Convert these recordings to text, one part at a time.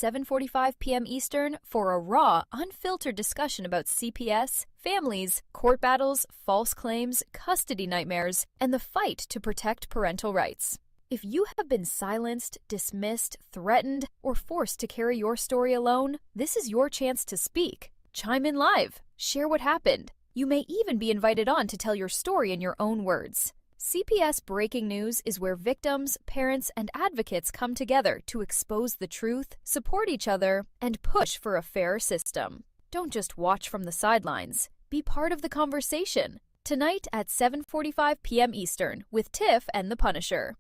7:45 p.m. Eastern for a raw, unfiltered discussion about CPS, families, court battles, false claims, custody nightmares, and the fight to protect parental rights. If you have been silenced, dismissed, threatened, or forced to carry your story alone, this is your chance to speak. Chime in live. Share what happened. You may even be invited on to tell your story in your own words. CPS Breaking News is where victims, parents, and advocates come together to expose the truth, support each other, and push for a fair system. Don't just watch from the sidelines. Be part of the conversation. Tonight at 7:45 p.m. Eastern with Tiff and The Punisher.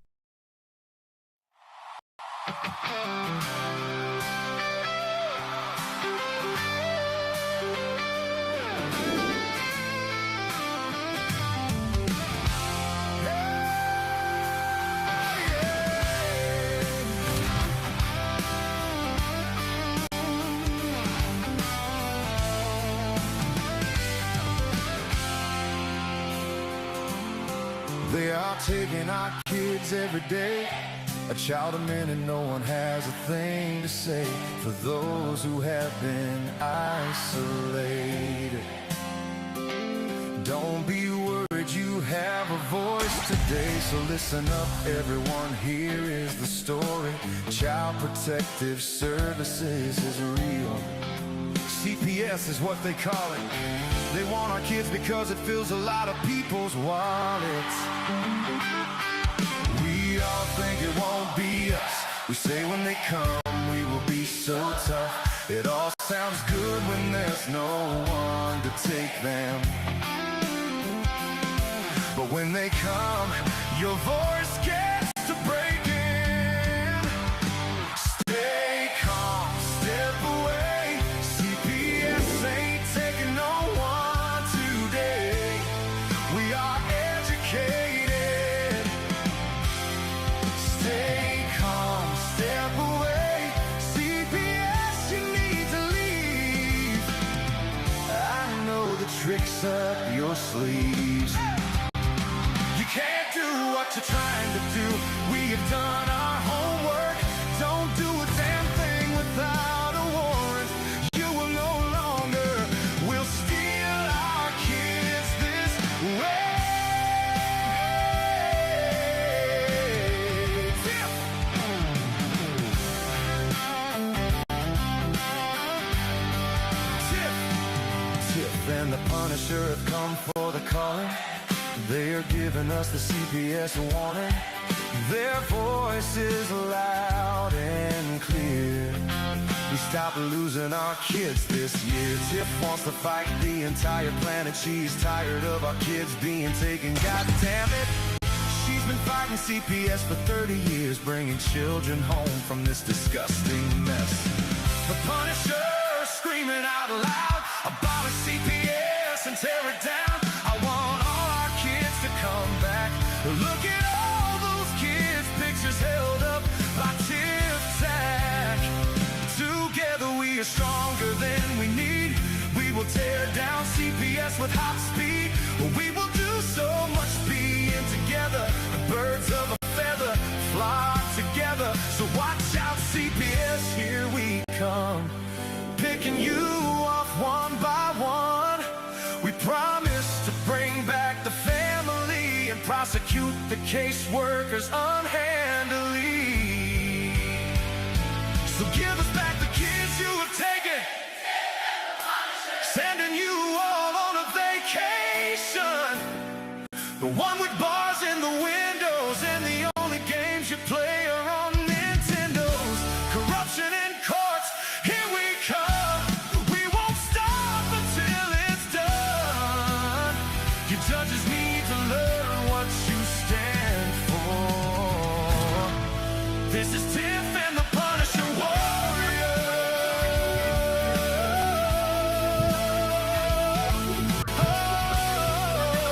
They are taking our kids every day. A child a minute, no one has a thing to say for those who have been isolated. Don't be worried, you have a voice today. So listen up, everyone, here is the story. Child Protective Services is real. CPS is what they call it. They want our kids because it fills a lot of people's wallets. We all think it won't be us. We say when they come, we will be so tough. It all sounds good when there's no one to take them. But when they come, your voice gets to breaking. Stay calm, step away. CPS ain't taking no one today. We are educated. Stay calm, step away. CPS, you need to leave. I know the tricks up your sleeves. You can't do what you're trying to do. We have done our homework. Don't do a damn thing without a warrant. You will no longer will steal our kids this way. Tiff and the Punisher have come for the calling. They are giving us the CPS warning. Their voice is loud and clear. We stop losing our kids this year. Tiff wants to fight the entire planet. She's tired of our kids being taken. God damn it. She's been fighting CPS for 30 years, bringing children home from this disgusting mess. The Punisher screaming out loud, abolish CPS and tear it down. I want all our kids to come back. Look at all those kids' pictures held up by Tiff Tack. Together we are stronger than we need. We will tear down CPS with hot speed. We will do so much being together. The birds of a feather flock together. So watch out, CPS, here we come. Picking you off one by one. We promise to bring back the family and prosecute the caseworkers unhandily. So give us back the kids you have taken. Sending you all on a vacation. The one with bars in the windows and the only games you play are on Nintendos. Corruption in courts, here we come. We won't stop until it's done. You judges need to learn what you stand for. This is Tiff and the Punisher Warrior.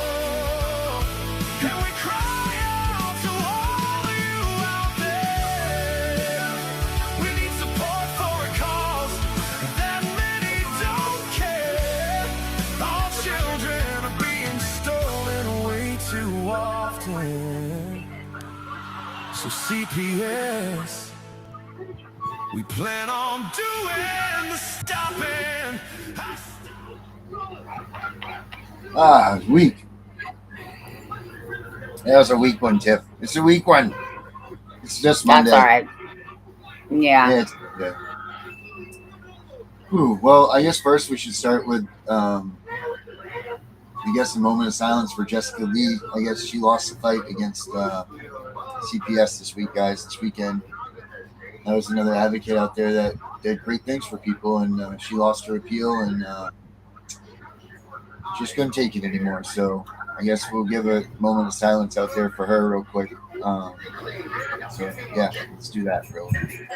Oh, can we cry out to all of you out there? We need support for a cause that many don't care. Our children are being stolen way too often. So CPS, We plan on doing the stopping. Weak. That was a weak one, Tiff. It's a weak one. It's just Monday. That's all right. Yeah. Yeah. Ooh, well, I guess first we should start with, I guess, a moment of silence for Jessica Lee. I guess she lost the fight against CPS this weekend. That was another advocate out there that did great things for people, and she lost her appeal, and she just couldn't take it anymore. So I guess we'll give a moment of silence out there for her real quick. So yeah, let's do that real quick.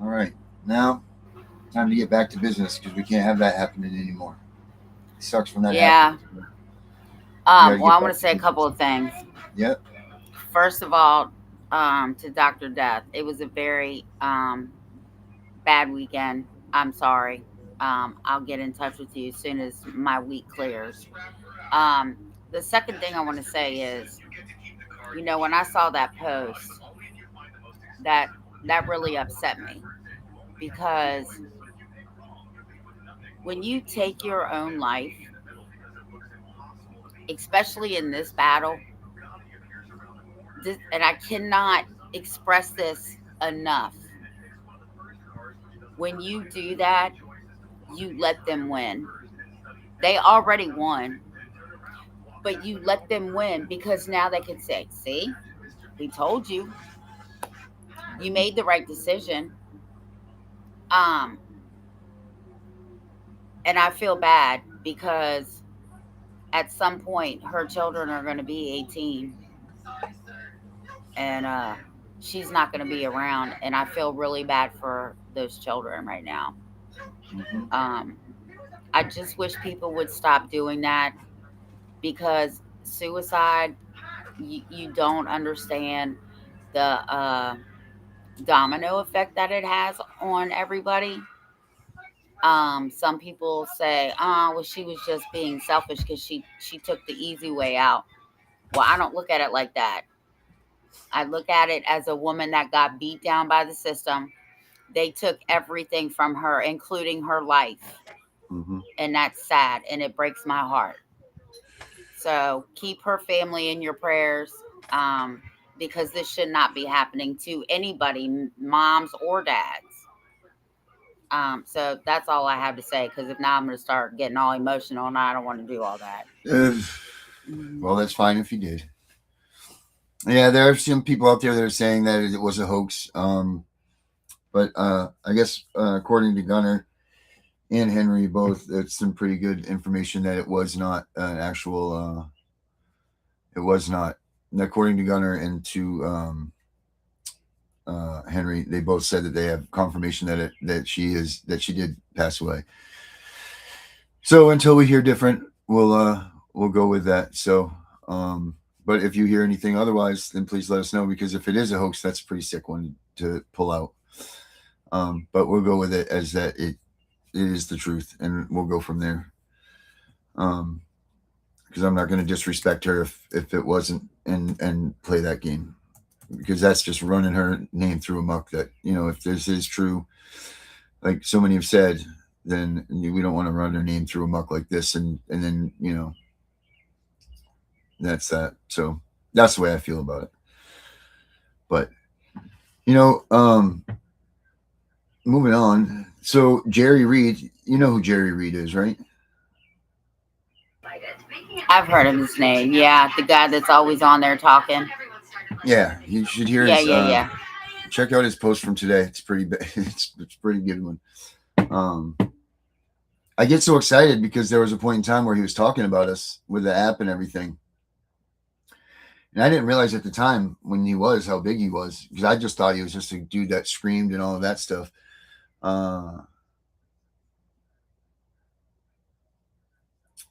All right, now time to get back to business because we can't have that happening anymore. It sucks when that happens. Well, I want to say a couple of things. Yep. First of all, to Dr. Death, it was a very bad weekend. I'm sorry. I'll get in touch with you as soon as my week clears. The second thing I want to say is, when I saw that post, that really upset me, because when you take your own life, especially in this battle, and I cannot express this enough, when you do that, you let them win. They already won, but you let them win because now they can say, see, we told you, you made the right decision. And I feel bad because at some point her children are going to be 18, and she's not going to be around, and I feel really bad for those children right now. I just wish people would stop doing that, because suicide, you don't understand the domino effect that it has on everybody. Some people say, oh, well, she was just being selfish because she took the easy way out. Well, I don't look at it like that. I look at it as a woman that got beat down by the system. They took everything from her, including her life. And that's sad, and it breaks my heart. So keep her family in your prayers, because this should not be happening to anybody, moms or dads. So that's all I have to say, because if not, I'm going to start getting all emotional, and I don't want to do all that. Well, that's fine if you did. Yeah, there are some people out there that are saying that it was a hoax. But I guess according to Gunner and Henry both, it's some pretty good information that it was not an actual. It was not. And according to Gunner and to Henry, they both said that they have confirmation that she did pass away. So until we hear different, we'll go with that. So, but if you hear anything otherwise, then please let us know, because if it is a hoax, that's a pretty sick one to pull out. But we'll go with it as that it is the truth, and we'll go from there. Because I'm not going to disrespect her if it wasn't, and play that game, because that's just running her name through a muck. That, if this is true, like so many have said, then we don't want to run her name through a muck like this, and then that's that. So that's the way I feel about it. But moving on. So Jerry Reed, you know who Jerry Reed is, right? I've heard of his name. Yeah, the guy that's always on there talking. Yeah, you should hear his. Yeah. Check out his post from today. It's pretty. It's a pretty good one. I get so excited because there was a point in time where he was talking about us with the app and everything. And I didn't realize at the time when he was how big he was, because I just thought he was just a dude that screamed and all of that stuff. Oh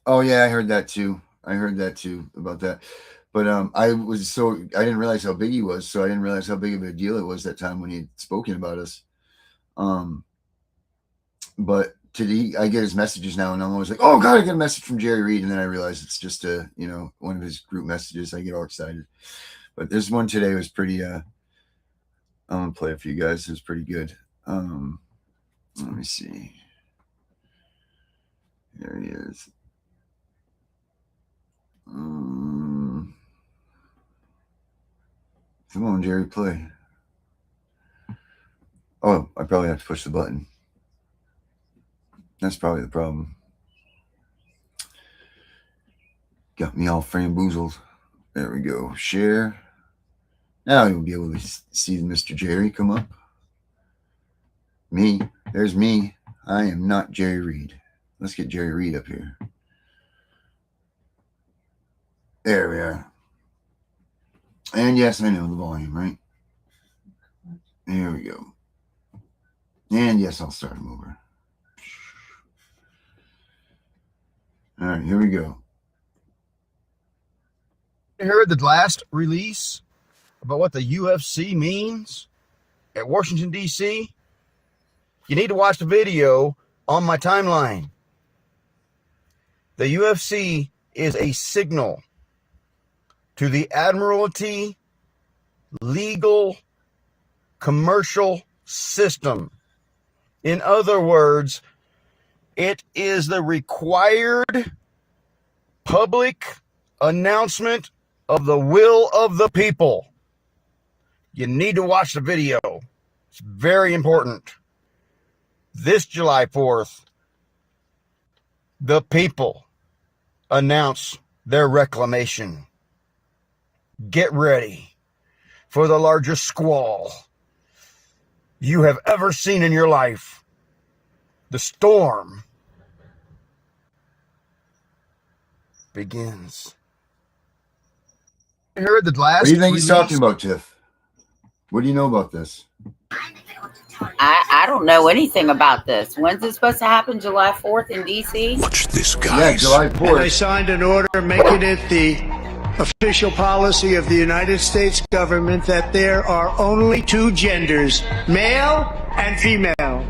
yeah, I heard that too. About that. But I didn't realize how big he was, so I didn't realize how big of a deal it was that time when he'd spoken about us. But today I get his messages now, and I'm always like, oh God, I get a message from Jerry Reed, and then I realize it's just one of his group messages. I get all excited. But this one today was pretty. I'm gonna play it for you guys. It was pretty good. Let me see. There he is. Come on, Jerry, play. Oh, I probably have to push the button. That's probably the problem. Got me all framboozled. There we go. Share. Now you'll be able to see Mr. Jerry come up. Me. There's me. I am not Jerry Reed. Let's get Jerry Reed up here. There we are. And yes, I know the volume, right? There we go. And yes, I'll start him over. All right, here we go. You heard the last release about what the UFC means at Washington, D.C.? You need to watch the video on my timeline. The UFC is a signal to the Admiralty legal commercial system. In other words, it is the required public announcement of the will of the people. You need to watch the video. It's very important. This July 4th, the people announce their reclamation. Get ready for the largest squall you have ever seen in your life. The storm begins. I heard the last. What do you think he's talking about, Tiff? What do you know about this? I don't know anything about this. When's it supposed to happen? July 4th in D.C.? Watch this, guys. Yeah, July 4th. And I signed an order making it the official policy of the United States government that there are only two genders, male and female.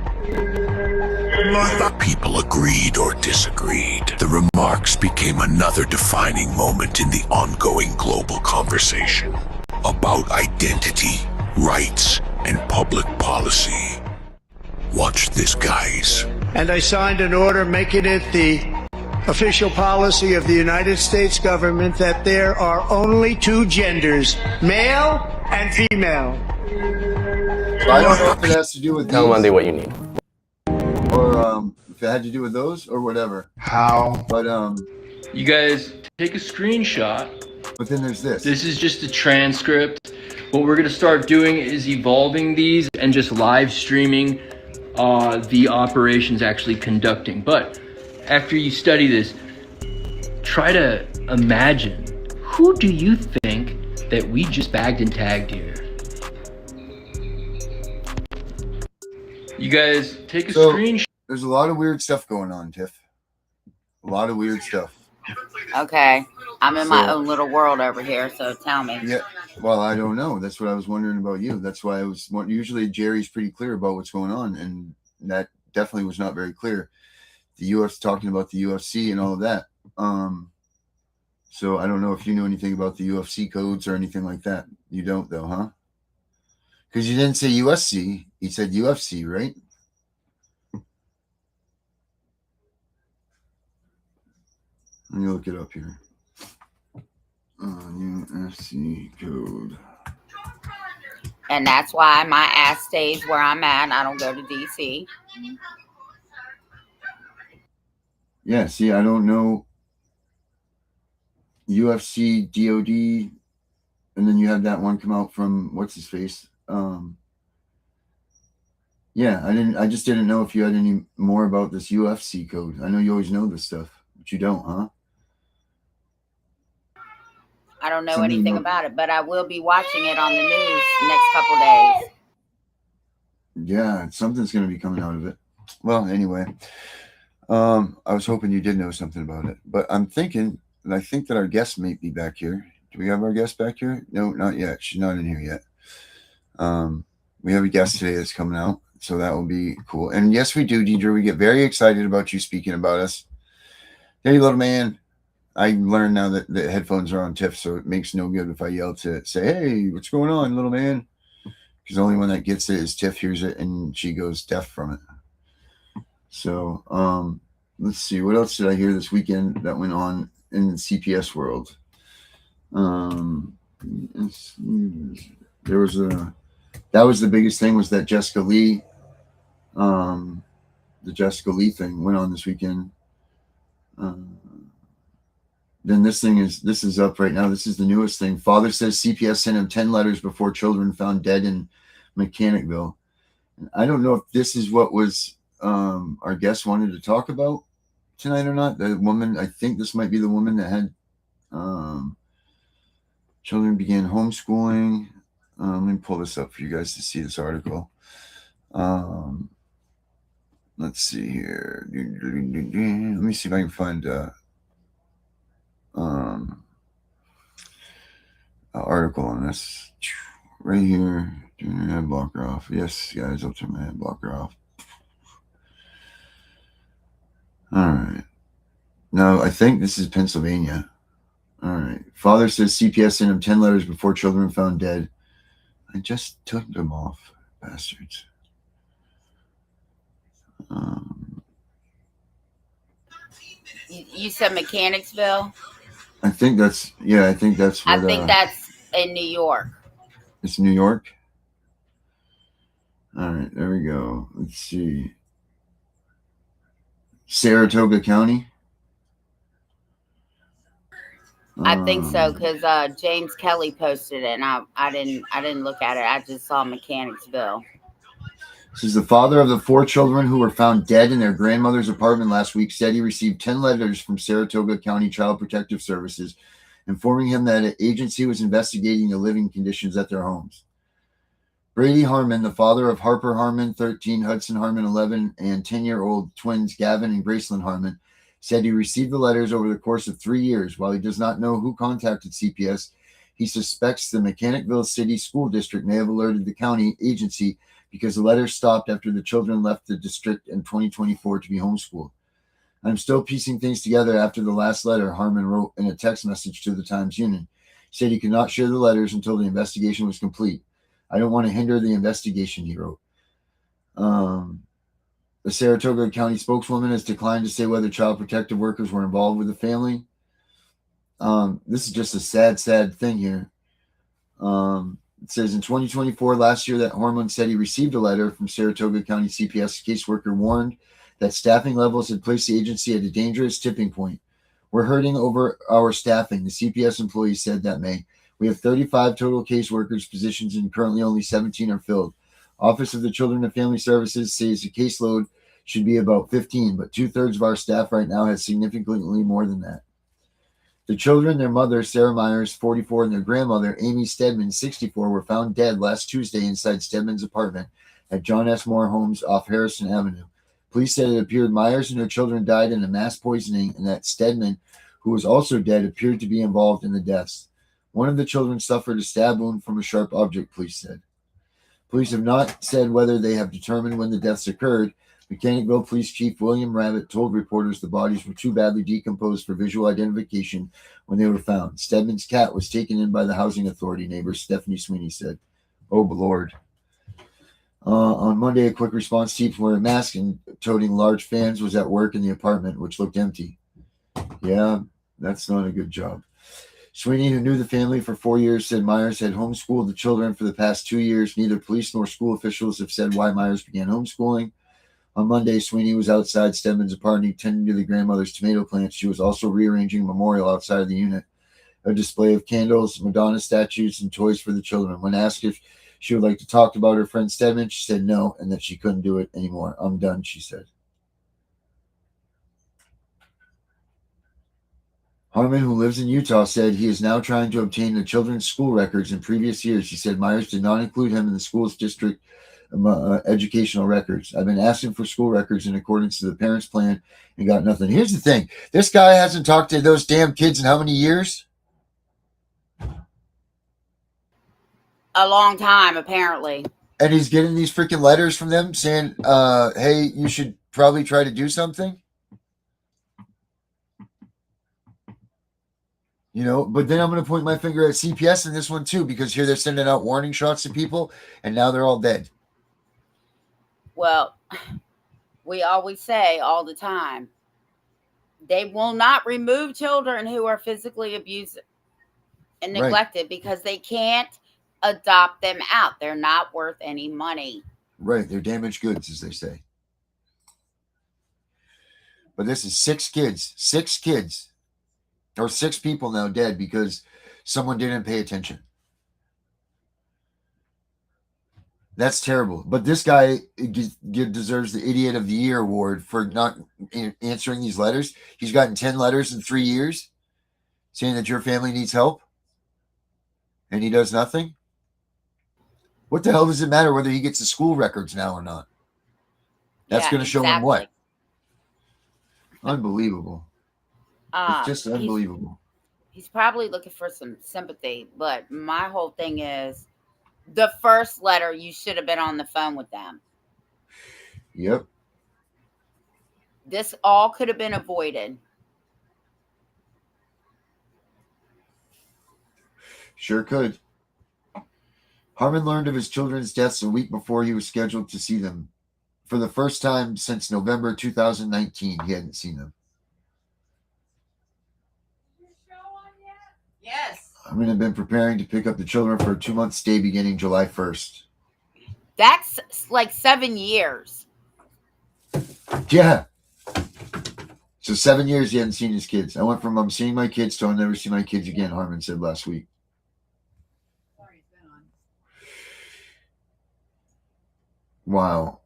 Whether people agreed or disagreed, the remarks became another defining moment in the ongoing global conversation about identity, rights, and public policy. Watch this, guys. And I signed an order making it the official policy of the United States government that there are only two genders, male and female. So I don't know if it has to do with Tell Monday what you need. Or if it had to do with those or whatever. How? But you guys take a screenshot. But then there's this. This is just a transcript. What we're gonna start doing is evolving these and just live streaming the operations actually conducting. But after you study this, try to imagine, who do you think that we just bagged and tagged here? You guys take a screenshot. There's a lot of weird stuff going on, Tiff. A lot of weird stuff. Okay. I'm in my own little world over here, so tell me. Yeah. Well, I don't know. That's what I was wondering about you. That's why I was usually Jerry's pretty clear about what's going on, and that definitely was not very clear. The UFC, talking about the UFC and all of that. So I don't know if you knew anything about the UFC codes or anything like that. You don't though, huh? Because you didn't say USC. You said UFC, right? Let me look it up here. UFC code. And that's why my ass stays where I'm at. I don't go to DC. Yeah, see, I don't know. UFC, DOD, and then you have that one come out from what's his face? Yeah, I just didn't know if you had any more about this UFC code. I know you always know this stuff, but you don't, huh? I don't know Something anything about, about it, but I will be watching it on the news next couple days. yeah, something's going to be coming out of it. Well, anyway, I was hoping you did know something about it, but I'm thinking, and I think that our guest may be back here. Do we have our guest back here? No, not yet. She's not in here yet. We have a guest today that's coming out, so that will be cool. And yes, we do, Deidre. We get very excited about you speaking about us. Hey, little man. I learned now that the headphones are on Tiff, so it makes no good if I yell to say, hey, what's going on, little man? Because the only one that gets it is Tiff hears it, and she goes deaf from it. So let's see. What else did I hear this weekend that went on in the CPS world? There was that was the biggest thing, was that Jessica Lee, the Jessica Lee thing went on this weekend. Then this is up right now. This is the newest thing. Father says CPS sent him 10 letters before children found dead in Mechanicville. And I don't know if this is what was our guest wanted to talk about tonight or not. The woman, I think this might be the woman that had children began homeschooling. Let me pull this up for you guys to see this article. Let's see here. Let me see if I can find an article on this right here. Turn my ad blocker off. Yes, guys, I'll turn my ad blocker off. All right. Now, I think this is Pennsylvania. All right. Father says CPS sent him 10 letters before children found dead. I just took them off, bastards. You said Mechanicsville? I think that's what, I think that's in New York. It's New York? All right, there we go. Let's see. Saratoga County? I think so, because James Kelly posted it, and I didn't look at it. I just saw Mechanicsville. This is the father of the 4 children who were found dead in their grandmother's apartment last week, said he received 10 letters from Saratoga County Child Protective Services informing him that an agency was investigating the living conditions at their homes. Brady Harmon, the father of Harper Harmon, 13, Hudson Harmon, 11, and 10-year-old twins Gavin and Gracelyn Harmon, said he received the letters over the course of 3 years. While he does not know who contacted CPS, he suspects the Mechanicville City School District may have alerted the county agency because the letters stopped after the children left the district in 2024 to be homeschooled. I'm still piecing things together after the last letter, Harmon wrote in a text message to the Times-Union. He said he could not share the letters until the investigation was complete. I don't want to hinder the investigation, he wrote. The Saratoga County spokeswoman has declined to say whether child protective workers were involved with the family. This is just a sad thing here. It says in 2024, last year, that Harmon said he received a letter from Saratoga County CPS caseworker warned that staffing levels had placed the agency at a dangerous tipping point. We're hurting over our staffing, the CPS employee said that May. We have 35 total caseworkers positions and currently only 17 are filled. Office of the Children and Family Services says the caseload should be about 15, but 2/3 of our staff right now has significantly more than that. The children, their mother, Sarah Myers, 44, and their grandmother, Amy Stedman, 64, were found dead last Tuesday inside Stedman's apartment at John S. Moore Homes off Harrison Avenue. Police said it appeared Myers and her children died in a mass poisoning and that Stedman, who was also dead, appeared to be involved in the deaths. One of the children suffered a stab wound from a sharp object, police said. Police have not said whether they have determined when the deaths occurred. Mechanicville Police Chief William Rabbit told reporters the bodies were too badly decomposed for visual identification when they were found. Stedman's cat was taken in by the housing authority, neighbor Stephanie Sweeney said. Oh, Lord. On Monday, a quick response team wearing a mask and toting large fans was at work in the apartment, which looked empty. Yeah, that's not a good job. Sweeney, who knew the family for 4 years, said Myers had homeschooled the children for the past 2 years. Neither police nor school officials have said why Myers began homeschooling. On Monday, Sweeney was outside Stedman's apartment tending to the grandmother's tomato plants. She was also rearranging a memorial outside of the unit, a display of candles, Madonna statues, and toys for the children. When asked if She would like to talk about her friend Stedman. She said no, and that she couldn't do it anymore. I'm done, she said. Harmon, who lives in Utah, said he is now trying to obtain the children's school records in previous years. He said Myers did not include him in the school's district educational records. I've been asking for school records in accordance to the parents' plan and got nothing. Here's the thing. This guy hasn't talked to those damn kids in how many years? A long time, apparently. And he's getting these freaking letters from them saying, hey, you should probably try to do something. You know, but then I'm going to point my finger at CPS in this one too, because here they're sending out warning shots to people and now they're all dead. Well, we always say all the time, they will not remove children who are physically abused and neglected because they can't adopt them out. They're not worth any money. Right. They're damaged goods, as they say. But this is 6 kids, or 6 people now dead because someone didn't pay attention. That's terrible. But this guy deserves the Idiot of the Year award for not answering these letters. He's gotten 10 letters in 3 years saying that your family needs help, and he does nothing. What the hell does it matter whether he gets the school records now or not? That's going to show him what? Unbelievable. It's just unbelievable. He's probably looking for some sympathy, but my whole thing is the first letter, you should have been on the phone with them. Yep. This all could have been avoided. Sure could. Harmon learned of his children's deaths a week before he was scheduled to see them. For the first time since November 2019, he hadn't seen them. Yes. Harmon had been preparing to pick up the children for a 2-month stay beginning July 1st. That's like 7 years. Yeah. So 7 years he hadn't seen his kids. I went from I'm seeing my kids to I'll never see my kids again, Harmon said last week. Wow.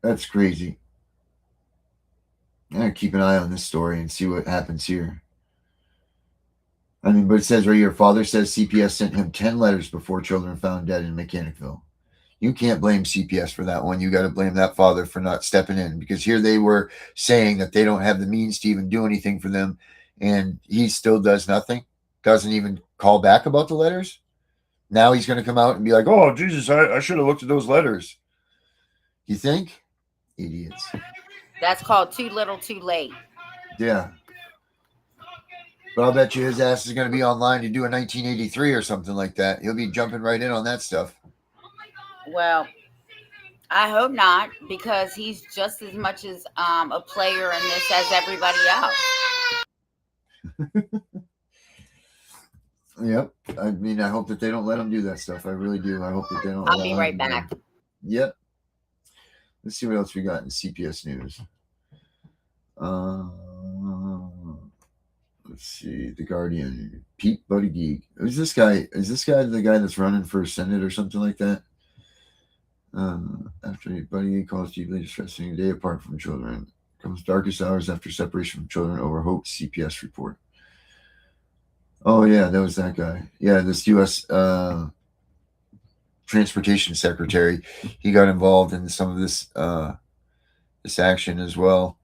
That's crazy. I gotta keep an eye on this story and see what happens here. I mean, but it says right here, father says CPS sent him 10 letters before children found dead in Mechanicville. You can't blame CPS for that one. You got to blame that father for not stepping in, because here they were saying that they don't have the means to even do anything for them, and he still does nothing, doesn't even call back about the letters. Now he's going to come out and be like, oh, Jesus, I should have looked at those letters. You think? Idiots. That's called too little, too late. Yeah. But I'll bet you his ass is going to be online to do a 1983 or something like that. He'll be jumping right in on that stuff. Well, I hope not, because he's just as much as a player in this as everybody else. Yep. I mean, I hope that they don't let him do that stuff. I really do. I hope that they don't. I'll be right back. Yep. Let's see what else we got in CPS news. Let's see. The Guardian. Pete Buttigieg. Is this guy the guy that's running for Senate or something like that? After Buttigieg calls deeply distressing, a day apart from children. Comes darkest hours after separation from children over hope, CPS report. Oh, yeah, that was that guy. Yeah, this U.S. Transportation Secretary. He got involved in some of this this action as well.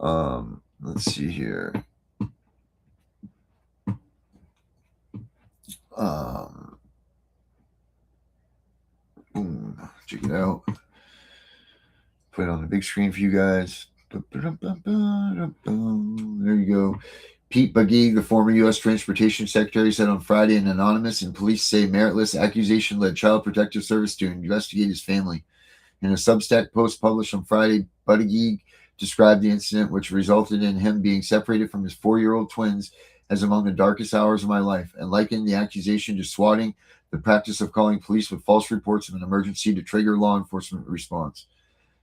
Let's see here. Check it out. Put it on the big screen for you guys. There you go. Pete Buttigieg, the former U.S. Transportation Secretary, said on Friday an anonymous and police say meritless accusation led Child Protective Service to investigate his family. In a Substack post published on Friday, Buttigieg described the incident, which resulted in him being separated from his 4-year-old twins, as among the darkest hours of my life, and likened the accusation to swatting, the practice of calling police with false reports of an emergency to trigger law enforcement response.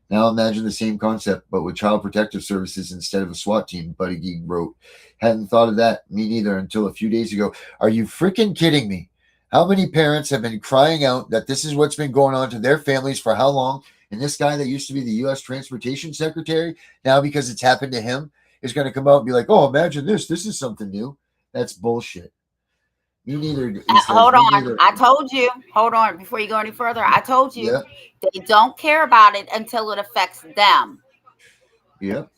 Now imagine the same concept, but with Child Protective Services instead of a SWAT team, Buttigieg wrote. Hadn't thought of that, me neither, until a few days ago. Are you freaking kidding me? How many parents have been crying out that this is what's been going on to their families for how long? And this guy that used to be the U.S. Transportation Secretary, now because it's happened to him, is going to come out and be like, oh, imagine this. This is something new. That's bullshit. Me neither. Hold on. I told you. Hold on. Before you go any further, I told you they don't care about it until it affects them. Yep.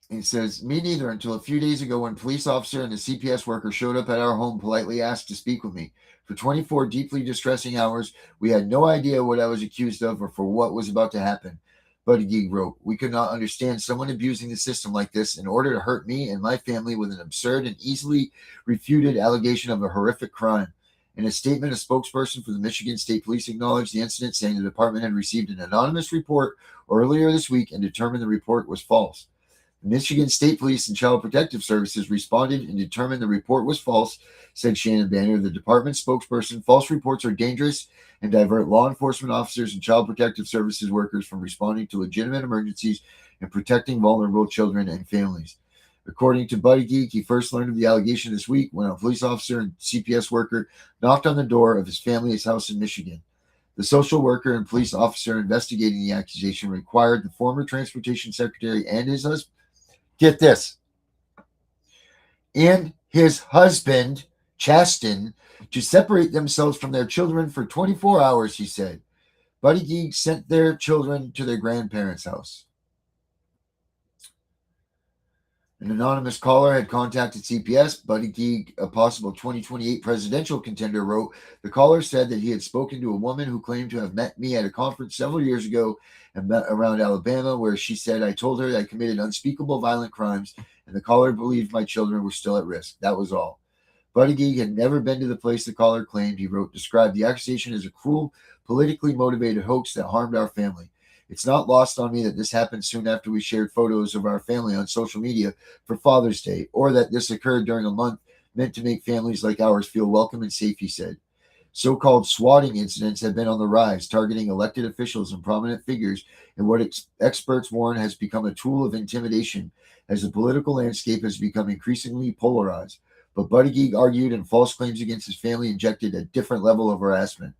He says, me neither, until a few days ago when police officer and a CPS worker showed up at our home, politely asked to speak with me. For 24 deeply distressing hours, we had no idea what I was accused of or for what was about to happen. Buddy Geek wrote, we could not understand someone abusing the system like this in order to hurt me and my family with an absurd and easily refuted allegation of a horrific crime. In a statement, a spokesperson for the Michigan State Police acknowledged the incident, saying the department had received an anonymous report earlier this week and determined the report was false. Michigan State Police and Child Protective Services responded and determined the report was false, said Shannon Banner, the department spokesperson. False reports are dangerous and divert law enforcement officers and Child Protective Services workers from responding to legitimate emergencies and protecting vulnerable children and families. According to Buddy Geek, he first learned of the allegation this week when a police officer and CPS worker knocked on the door of his family's house in Michigan. The social worker and police officer investigating the accusation required the former transportation secretary and his husband, get this, and his husband, Chasten, to separate themselves from their children for 24 hours, he said. Buddy Geek sent their children to their grandparents' house. An anonymous caller had contacted CPS. Buddy Geek, a possible 2028 presidential contender, wrote, the caller said that he had spoken to a woman who claimed to have met me at a conference several years ago and met around Alabama, where she said I told her I committed unspeakable violent crimes, and the caller believed my children were still at risk. That was all. Buddy Geek had never been to the place the caller claimed. He wrote, described the accusation as a cruel, politically motivated hoax that harmed our family. It's not lost on me that this happened soon after we shared photos of our family on social media for Father's Day, or that this occurred during a month meant to make families like ours feel welcome and safe, he said. So-called swatting incidents have been on the rise, targeting elected officials and prominent figures in what experts warn has become a tool of intimidation as the political landscape has become increasingly polarized. But Buddy Geek argued, and false claims against his family injected a different level of harassment.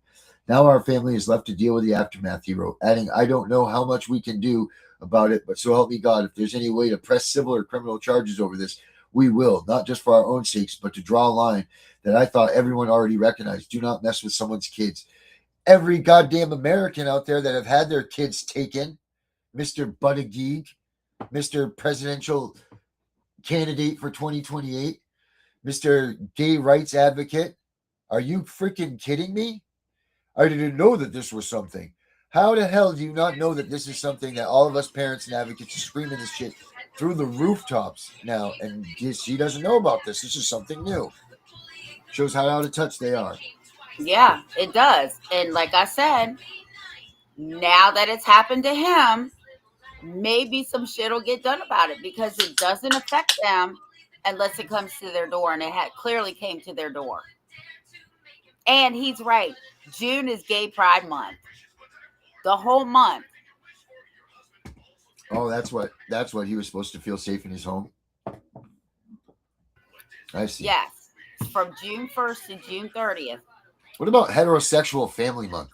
Now our family is left to deal with the aftermath, he wrote, adding, I don't know how much we can do about it, but so help me God, if there's any way to press civil or criminal charges over this, we will, not just for our own sakes, but to draw a line that I thought everyone already recognized. Do not mess with someone's kids. Every goddamn American out there that have had their kids taken, Mr. Buddy Geek, Mr. Presidential Candidate for 2028, Mr. Gay Rights Advocate, are you freaking kidding me? I didn't know that this was something. How the hell do you not know that this is something that all of us parents and advocates are screaming this shit through the rooftops now? And she doesn't know about this. This is something new. Shows how out of touch they are. Yeah, it does. And like I said, now that it's happened to him, maybe some shit will get done about it, because it doesn't affect them unless it comes to their door. And it clearly came to their door. And he's right. June is Gay Pride Month. The whole month. Oh, that's what he was supposed to feel safe in his home. I see. Yes. From June 1st to June 30th. What about heterosexual family month?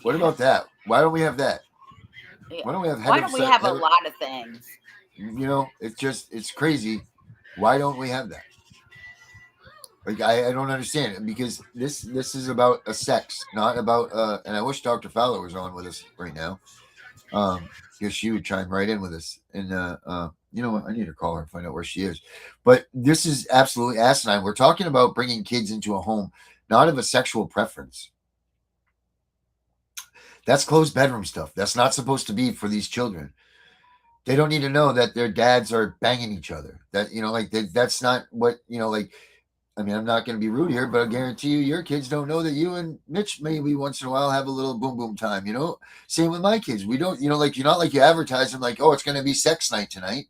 What about that? Why don't we have that? Why don't we have a lot of things? You know, it's crazy. Why don't we have that? Like, I don't understand it, because this is about a sex, not about and I wish Dr. Fowler was on with us right now, because she would chime right in with us. And you know what, I need to call her and find out where she is. But this is absolutely asinine. We're talking about bringing kids into a home, not of a sexual preference. That's closed bedroom stuff. That's not supposed to be for these children. They don't need to know that their dads are banging each other. That, you know, like that's not what, you know, like, I mean, I'm not going to be rude here, but I guarantee you, your kids don't know that you and Mitch maybe once in a while have a little boom boom time, you know? Same with my kids. We don't, you know, like, you're not like you advertise them like, oh, it's going to be sex night tonight.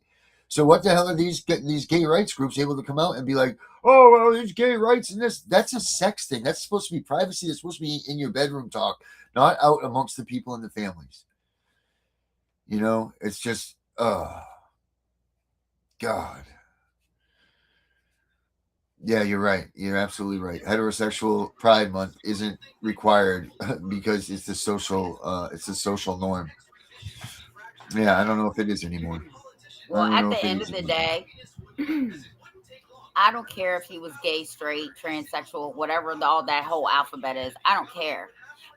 So what the hell are these gay rights groups able to come out and be like, oh, well, there's gay rights and this? That's a sex thing. That's supposed to be privacy. That's supposed to be in your bedroom talk, not out amongst the people in the families. You know, it's just, God. Yeah, you're right. You're absolutely right. Heterosexual Pride Month isn't required because it's the social norm. Yeah, I don't know if it is anymore. I Well, don't at know the if it end is of the anymore. day, I don't care if he was gay, straight, transsexual, whatever all that whole alphabet is. I don't care.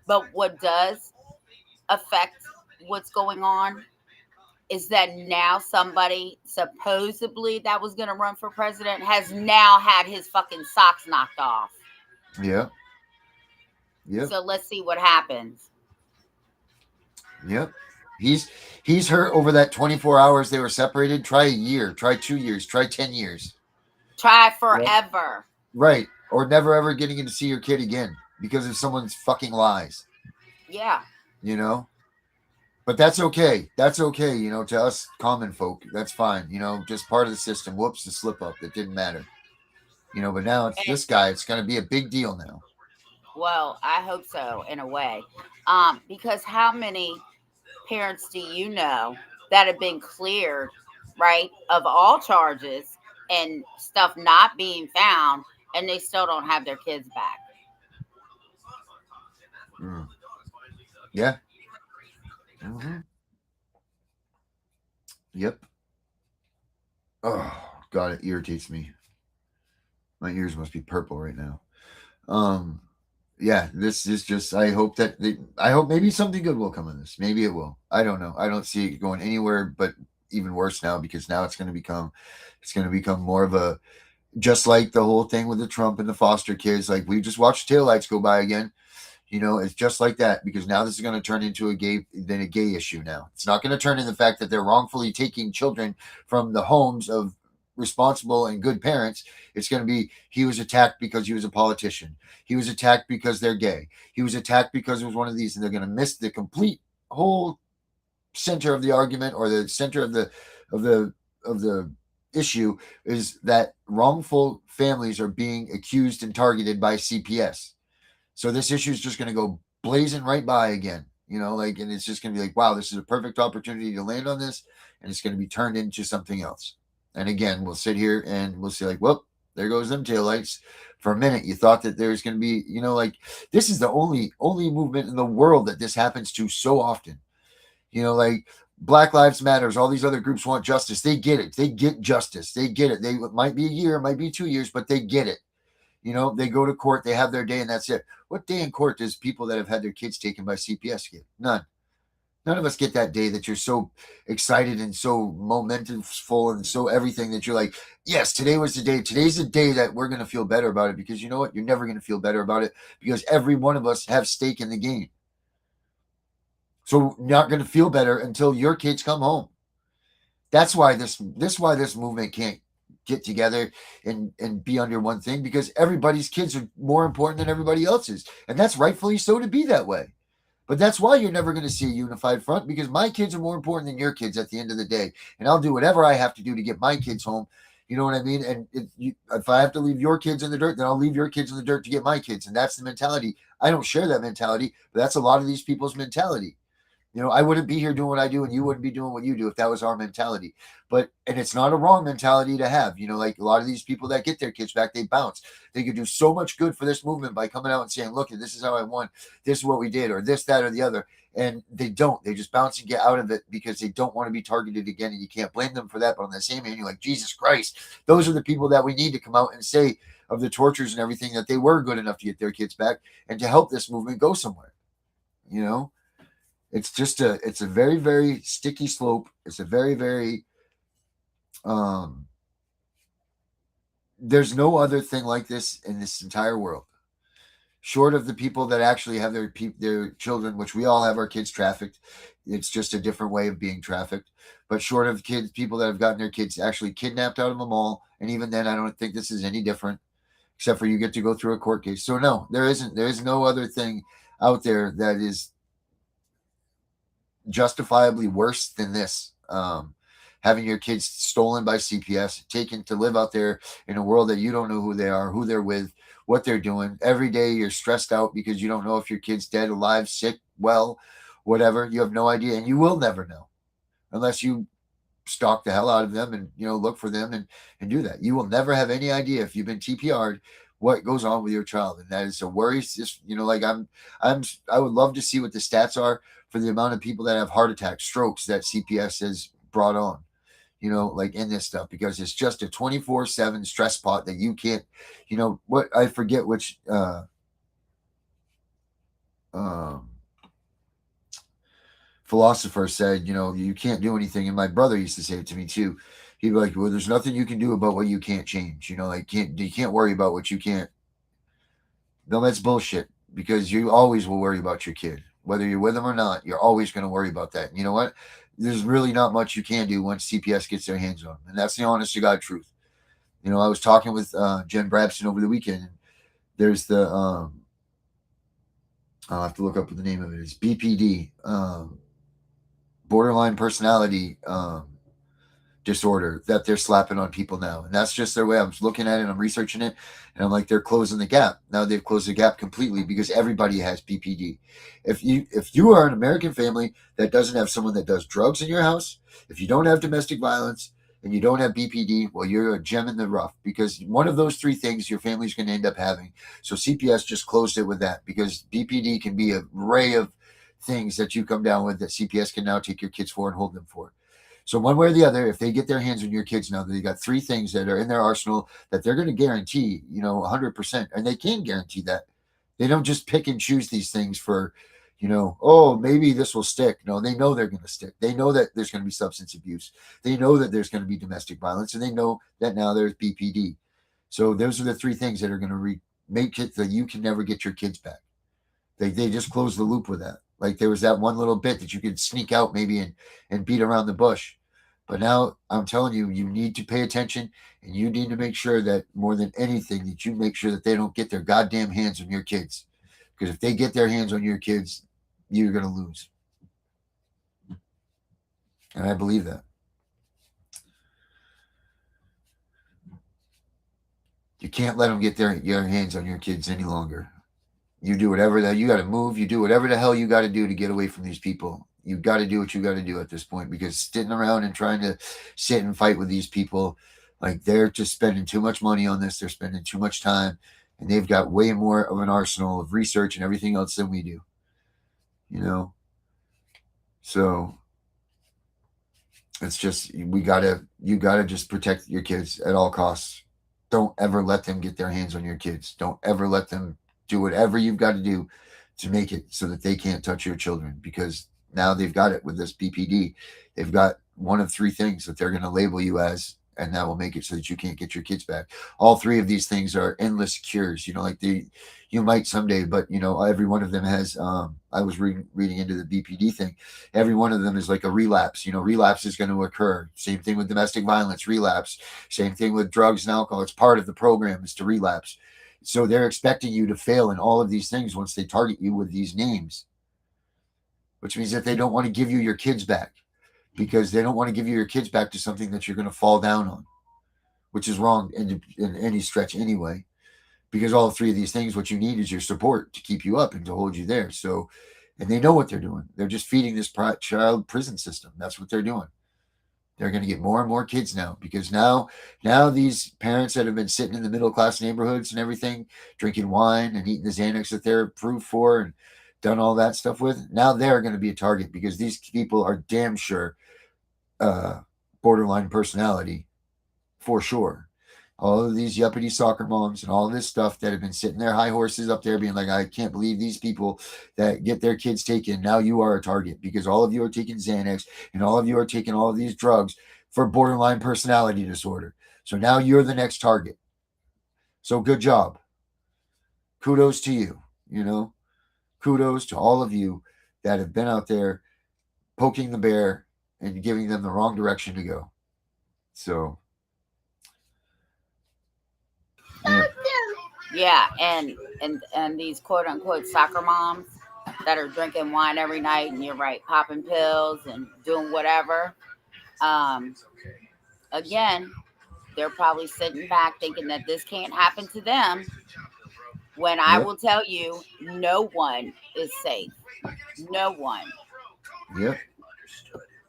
But what does affect what's going on is that now somebody supposedly that was going to run for president has now had his fucking socks knocked off. Yeah. Yep. So let's see what happens. Yep. He's hurt over that 24 hours they were separated. Try a year, try 2 years, try 10 years. Try Yeah. forever. Right. Or never ever getting to see your kid again because of someone's fucking lies. Yeah. You know? But that's okay. That's okay, to us common folk. That's fine. Just part of the system. Whoops, the slip up. It didn't matter. But now it's And, this guy. It's going to be a big deal now. well, I hope so in a way. Because how many parents do you know that have been cleared, right, of all charges and stuff not being found, and they still don't have their kids back? Mm. Yeah. Mm-hmm. Yep. Oh, God, it irritates me. My ears must be purple right now. Yeah, this is just, I hope I hope maybe something good will come of this. Maybe it will. I don't know. I don't see it going anywhere but even worse now, because now it's going to become more of a, just like the whole thing with the Trump and the foster kids. Like, we just watched taillights go by again. It's just like that, because now this is going to turn into a gay issue. Now it's not going to turn into the fact that they're wrongfully taking children from the homes of responsible and good parents. It's going to be, he was attacked because he was a politician. He was attacked because they're gay. He was attacked because it was one of these, and they're going to miss the complete whole center of the argument, or the center of the issue, is that wrongful families are being accused and targeted by CPS. So this issue is just going to go blazing right by again, and it's just going to be like, wow, this is a perfect opportunity to land on this, and it's going to be turned into something else. And again, we'll sit here and we'll say, like, well, there goes them taillights. For a minute, you thought that there's going to be, this is the only movement in the world that this happens to so often. Like Black Lives Matters, all these other groups want justice. They get it. They get justice. They get it. It might be a year, it might be 2 years, but they get it. They go to court, they have their day, and that's it. What day in court does people that have had their kids taken by CPS get? None. None of us get that day that you're so excited and so momentumful and so everything that you're like, yes, today was the day. Today's the day that we're going to feel better about it, because you know what? You're never going to feel better about it, because every one of us have stake in the game. So you're not going to feel better until your kids come home. That's why this movement can't get together and be under one thing, because everybody's kids are more important than everybody else's, and that's rightfully so to be that way. But that's why you're never going to see a unified front, because my kids are more important than your kids at the end of the day, and I'll do whatever I have to do to get my kids home. You know what I mean? And if I have to leave your kids in the dirt, then I'll leave your kids in the dirt to get my kids. And that's the mentality. I don't share that mentality, but that's a lot of these people's mentality. I wouldn't be here doing what I do, and you wouldn't be doing what you do if that was our mentality. And it's not a wrong mentality to have. Like a lot of these people that get their kids back, they bounce. They could do so much good for this movement by coming out and saying, look, this is how I won. This is what we did, or this, that, or the other. And they don't. They just bounce and get out of it because they don't want to be targeted again, and you can't blame them for that. But on the same hand, you're like, Jesus Christ, those are the people that we need to come out and say of the tortures and everything, that they were good enough to get their kids back and to help this movement go somewhere. It's just it's a very, very sticky slope. It's a very, very, there's no other thing like this in this entire world, short of the people that actually have their children, which we all have our kids trafficked. It's just a different way of being trafficked. But short of people that have gotten their kids actually kidnapped out of a mall, and even then, I don't think this is any different, except for you get to go through a court case. So no, there is no other thing out there that is justifiably worse than this. Having your kids stolen by CPS, taken to live out there in a world that you don't know who they are, who they're with, what they're doing. Every day you're stressed out because you don't know if your kid's dead, alive, sick, well, whatever. You have no idea, and you will never know unless you stalk the hell out of them and, look for them and do that. You will never have any idea if you've been TPR'd what goes on with your child. And that is a worry. Just, like I would love to see what the stats are for the amount of people that have heart attacks, strokes that CPS has brought on, like in this stuff, because it's just a 24/7 stress pot that you can't, what I forget which, philosopher said, you can't do anything. And my brother used to say it to me too. He'd be like, well, there's nothing you can do about what you can't change. You can't worry about what you can't. No, that's bullshit, because you always will worry about your kid, whether you're with them or not. You're always going to worry about that. And you know what? There's really not much you can do once CPS gets their hands on them. And that's the honest to God truth. I was talking with Jen Brabson over the weekend. And there's the, I'll have to look up what the name of it is. BPD, borderline personality disorder that they're slapping on people now. And that's just their way. I'm looking at it, I'm researching it, and I'm like, they're closing the gap. Now they've closed the gap completely because everybody has BPD. If you are an American family that doesn't have someone that does drugs in your house, if you don't have domestic violence, and you don't have BPD, well, you're a gem in the rough, because one of those three things your family's going to end up having. So CPS just closed it with that, because BPD can be an array of things that you come down with that CPS can now take your kids for and hold them for. So one way or the other, if they get their hands on your kids now, they got three things that are in their arsenal that they're going to guarantee, 100%. And they can guarantee that. They don't just pick and choose these things for, oh, maybe this will stick. No, they know they're going to stick. They know that there's going to be substance abuse. They know that there's going to be domestic violence. And they know that now there's BPD. So those are the three things that are going to make it that you can never get your kids back. They just closed the loop with that. Like there was that one little bit that you could sneak out maybe and beat around the bush. But now I'm telling you, you need to pay attention, and you need to make sure that more than anything that you make sure that they don't get their goddamn hands on your kids. Because if they get their hands on your kids, you're going to lose. And I believe that. You can't let them get your hands on your kids any longer. You do whatever that you got to move. You do whatever the hell you got to do to get away from these people. You got to do what you got to do at this point, because sitting around and trying to sit and fight with these people, like they're just spending too much money on this. They're spending too much time, and they've got way more of an arsenal of research and everything else than we do. So it's just, you gotta just protect your kids at all costs. Don't ever let them get their hands on your kids. Don't ever let them do whatever you've got to do to make it so that they can't touch your children, because now they've got it with this BPD. They've got one of three things that they're going to label you as, and that will make it so that you can't get your kids back. All three of these things are endless cures, you might someday, but every one of them has, I was reading into the BPD thing. Every one of them is like a relapse. Relapse is going to occur. Same thing with domestic violence, relapse. Same thing with drugs and alcohol. It's part of the program is to relapse. So they're expecting you to fail in all of these things once they target you with these names, which means that they don't want to give you your kids back, because they don't want to give you your kids back to something that you're going to fall down on, which is wrong in any stretch anyway, because all three of these things, what you need is your support to keep you up and to hold you there. So, and they know what they're doing. They're just feeding this child prison system. That's what they're doing. They're going to get more and more kids now, because now these parents that have been sitting in the middle-class neighborhoods and everything, drinking wine and eating the Xanax that they're approved for and done all that stuff with, now they're going to be a target, because these people are damn sure borderline personality for sure. All of these yuppity soccer moms and all of this stuff that have been sitting their high horses up there being like, I can't believe these people that get their kids taken. Now you are a target, because all of you are taking Xanax and all of you are taking all of these drugs for borderline personality disorder. So now you're the next target. So good job. Kudos to you, Kudos to all of you that have been out there poking the bear and giving them the wrong direction to go. So yeah, and these quote unquote soccer moms that are drinking wine every night, and you're right, popping pills and doing whatever. Again, they're probably sitting back thinking that this can't happen to them, when I will tell you, no one is safe. No one. Yep.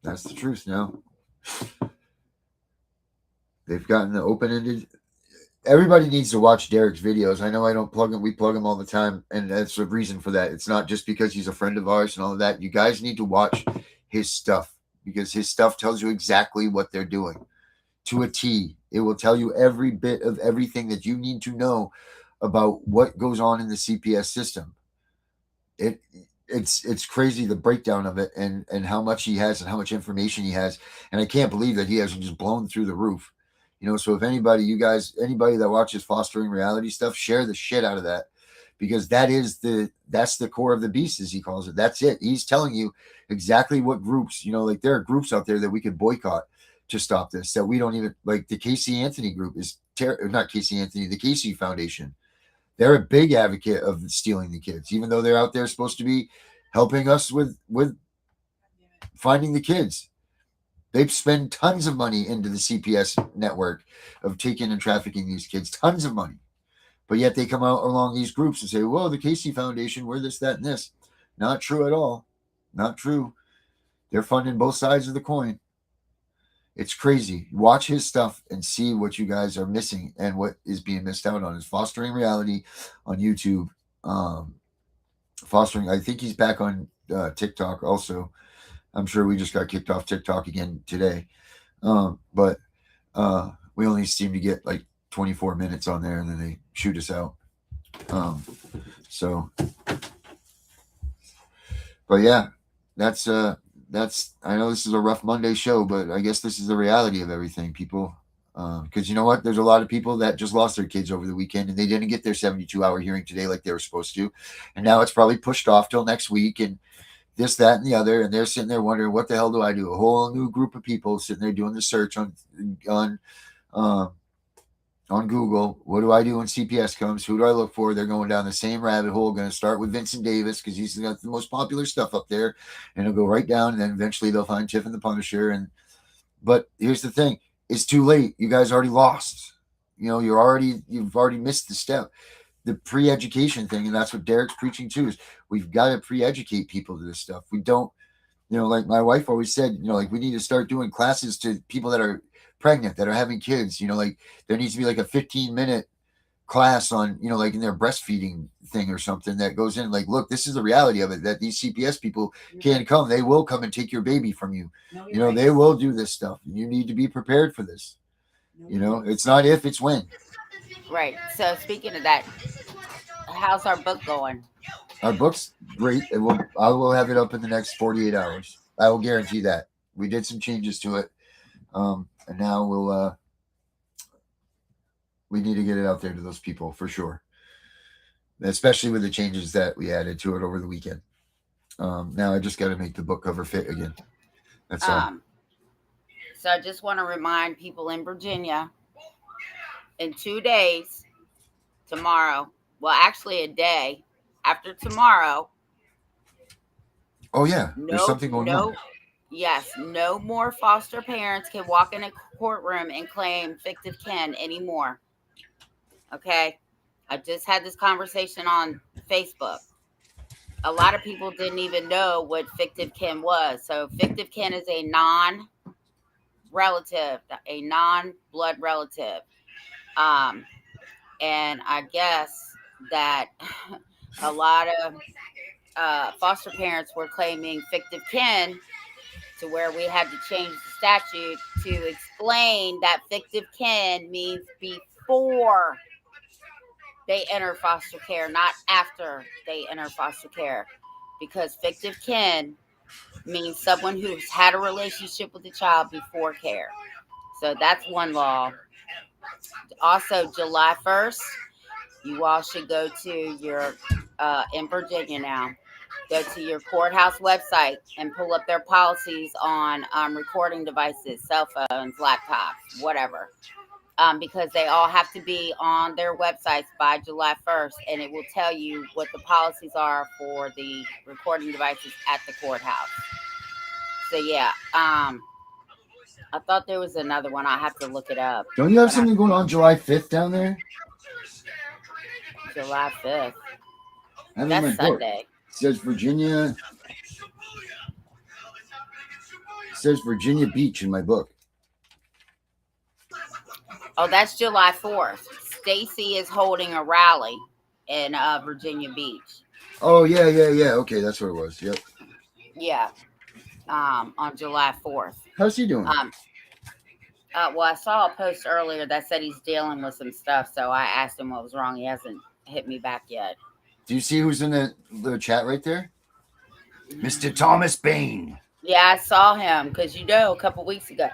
That's the truth now. They've gotten the open-ended. Everybody needs to watch Derek's videos. I know I don't plug him. We plug him all the time, and that's the reason for that. It's not just because he's a friend of ours and all of that. You guys need to watch his stuff because his stuff tells you exactly what they're doing to a T. It will tell you every bit of everything that you need to know about what goes on in the CPS system. It's crazy, the breakdown of it and how much he has and how much information he has. And I can't believe that he hasn't just blown through the roof. So if anybody that watches Fostering Reality stuff, share the shit out of that, because that's the core of the beast, as he calls it. That's it. He's telling you exactly what groups, like there are groups out there that we could boycott to stop this, that we don't even, like the Casey Anthony group is not Casey Anthony, the Casey Foundation. They're a big advocate of stealing the kids, even though they're out there supposed to be helping us with finding the kids. They've spent tons of money into the CPS network of taking and trafficking these kids, tons of money. But yet they come out along these groups and say, whoa, the Casey Foundation, we're this, that, and this. Not true at all. Not true. They're funding both sides of the coin. It's crazy. Watch his stuff and see what you guys are missing and what is being missed out on. Is Fostering Reality on YouTube. I think he's back on TikTok also. I'm sure we just got kicked off TikTok again today. But we only seem to get like 24 minutes on there and then they shoot us out. But yeah, that's I know this is a rough Monday show, but I guess this is the reality of everything, people. Because you know what? There's a lot of people that just lost their kids over the weekend and they didn't get their 72-hour hearing today like they were supposed to. And now it's probably pushed off till next week and this, that, and the other. And they're sitting there wondering, what the hell do I do? A whole new group of people sitting there doing the search on Google. What do I do when CPS comes? Who do I look for? They're going down the same rabbit hole. Going to start with Vincent Davis because he's got the most popular stuff up there, and it'll go right down. And then eventually they'll find Tiff and the Punisher. But here's the thing: it's too late. You guys already lost. You've already missed the step. The pre-education thing, and that's what Derek's preaching too. Is we've got to pre-educate people to this stuff. We don't, like my wife always said, like we need to start doing classes to people that are pregnant, that are having kids, like there needs to be like a 15-minute class on, like in their breastfeeding thing or something that goes in, like, look, this is the reality of it, that these CPS people can come. They will come and take your baby from you. They will do this stuff. You need to be prepared for this. It's not if, it's when. Right. So speaking of that, how's our book going? Our book's great. I will have it up in the next 48 hours. I will guarantee that. We did some changes to it. And now we need to get it out there to those people for sure, especially with the changes that we added to it over the weekend. Now I just got to make the book cover fit again. That's all. So I just want to remind people in Virginia, in 2 days, tomorrow, well, actually a day after tomorrow. Oh yeah, there's something going on. Yes, no more foster parents can walk in a courtroom and claim fictive kin anymore. Okay? I just had this conversation on Facebook. A lot of people didn't even know what fictive kin was. So fictive kin is a non-relative, a non-blood relative. And I guess that a lot of foster parents were claiming fictive kin, to where we had to change the statute to explain that fictive kin means before they enter foster care, not after they enter foster care. Because fictive kin means someone who's had a relationship with the child before care. So that's one law. Also, July 1st, you all should go to your, in Virginia now, go to your courthouse website and pull up their policies on recording devices, cell phones, laptops, whatever. Because they all have to be on their websites by July 1st, and it will tell you what the policies are for the recording devices at the courthouse. So yeah, I thought there was another one. I have to look it up. Don't you have something going on July 5th down there? July 5th. That's Sunday. It says Virginia. It says Virginia Beach in my book. Oh, that's July 4th. Stacy is holding a rally in Virginia Beach. Oh, yeah. Okay, that's what it was. Yep. Yeah. On July 4th. How's he doing? Well, I saw a post earlier that said he's dealing with some stuff, so I asked him what was wrong. He hasn't hit me back yet. Do you see who's in the chat right there? Mr. Thomas Bain. Yeah, I saw him because, a couple weeks ago,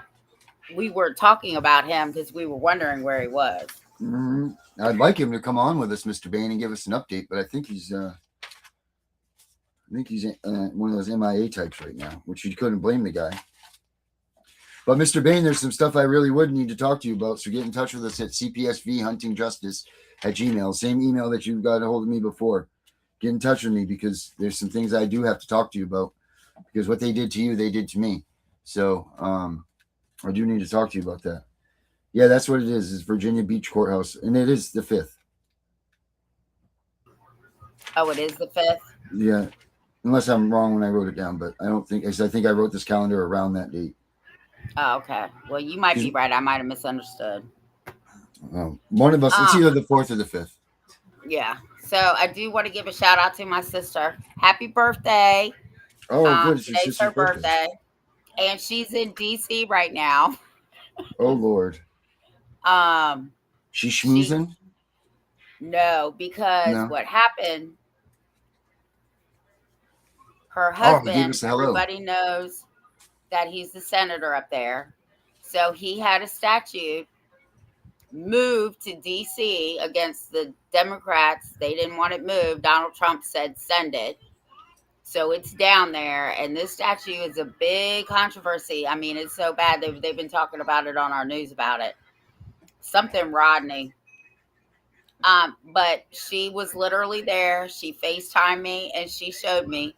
we were talking about him because we were wondering where he was. Mm-hmm. I'd like him to come on with us, Mr. Bain, and give us an update, but I think he's one of those MIA types right now, which you couldn't blame the guy. But Mr. Bain, there's some stuff I really would need to talk to you about, so get in touch with us at cpsvhuntingjustice@gmail. Same email that you got a hold of me before. Get in touch with me because there's some things I do have to talk to you about, because what they did to you, they did to me. So I do need to talk to you about that. Yeah, that's what it is. It's Virginia Beach Courthouse, and it is the 5th. Oh, it is the 5th? Yeah, unless I'm wrong when I wrote it down, but I think I wrote this calendar around that date. Oh, okay. Well, you might be right. I might have misunderstood. One of us, it's either the 4th or the 5th. Yeah. So I do want to give a shout out to my sister. Happy birthday. Oh, good. It's your Today's her birthday. And she's in DC right now. Oh, Lord. She's schmoozing? No, because what happened, her husband, everybody knows that he's the senator up there. So he had a statute moved to DC against the Democrats. They didn't want it moved. Donald Trump said, send it. So it's down there. And this statute is a big controversy. I mean, it's so bad. They've been talking about it on our news about it. Something Rodney. But she was literally there. She FaceTimed me and she showed me.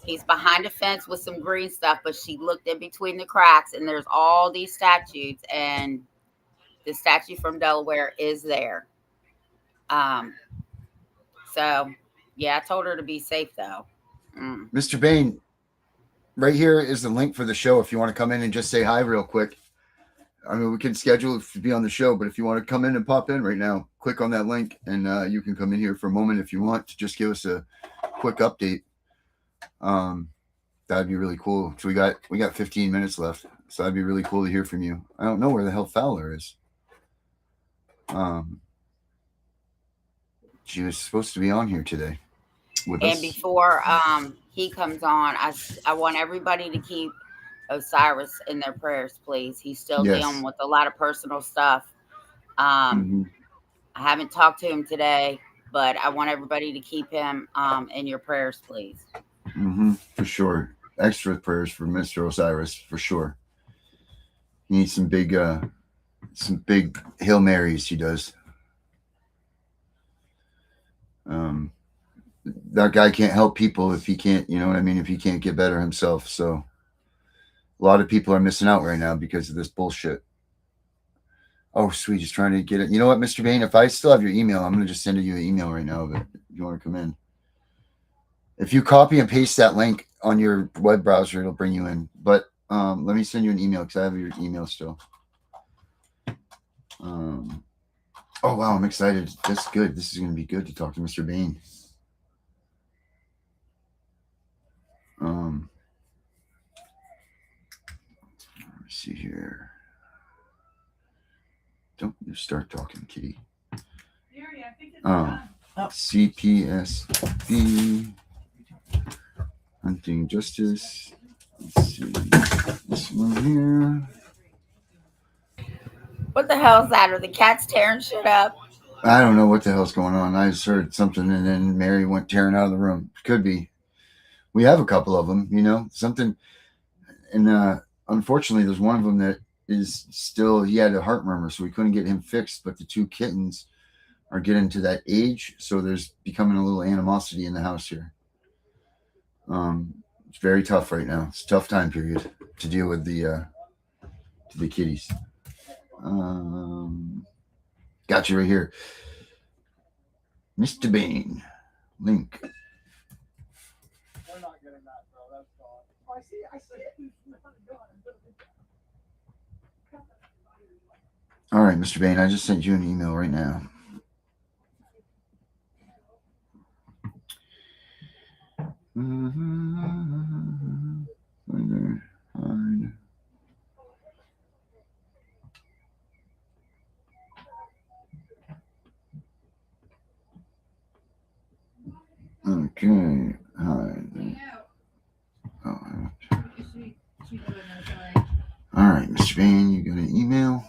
He's behind a fence with some green stuff, but she looked in between the cracks and there's all these statutes, and the statute from Delaware is there. So yeah, I told her to be safe though. Mr. Bain, right here is the link for the show if you want to come in and just say hi real quick. I mean, we can schedule to be on the show, but if you want to come in and pop in right now, click on that link and you can come in here for a moment if you want to just give us a quick update. That'd be really cool. So we got 15 minutes left, so that'd be really cool to hear from you. I don't know where the hell Fowler is. She was supposed to be on here today with us. And before he comes on, I want everybody to keep Osiris in their prayers, please. He's still dealing with a lot of personal stuff. I haven't talked to him today, but I want everybody to keep him in your prayers, please. For sure. Extra prayers for Mr. Osiris, for sure. He needs some big Hail Marys, he does. That guy can't help people if he can't, you know what I mean, if he can't get better himself. So a lot of people are missing out right now because of this bullshit. Oh, sweet. Just trying to get it. You know what, Mr. Bain, if I still have your email, I'm going to just send you an email right now. But if you want to come in, if you copy and paste that link on your web browser, it'll bring you in. But let me send you an email because I have your email still. Oh, wow. I'm excited. That's good. This is going to be good to talk to Mr. Bain. Let me see here. Don't you start talking, kitty. CPSV Hunting Justice. Let's see this one here. What the hell is that? Are the cats tearing shit up? I don't know what the hell's going on. I just heard something and then Mary went tearing out of the room. Could be. We have a couple of them, you know, something. And unfortunately, there's one of them that is still, he had a heart murmur, so we couldn't get him fixed. But the two kittens are getting to that age, so there's becoming a little animosity in the house here. It's very tough right now. It's a tough time period to deal with the kitties. Got you right here, Mr. Bain. Link. We're not getting that, bro. That's gone. I see it. All right, Mr. Bain, I just sent you an email right now. Okay. All right, Mr. Bain, you got an email?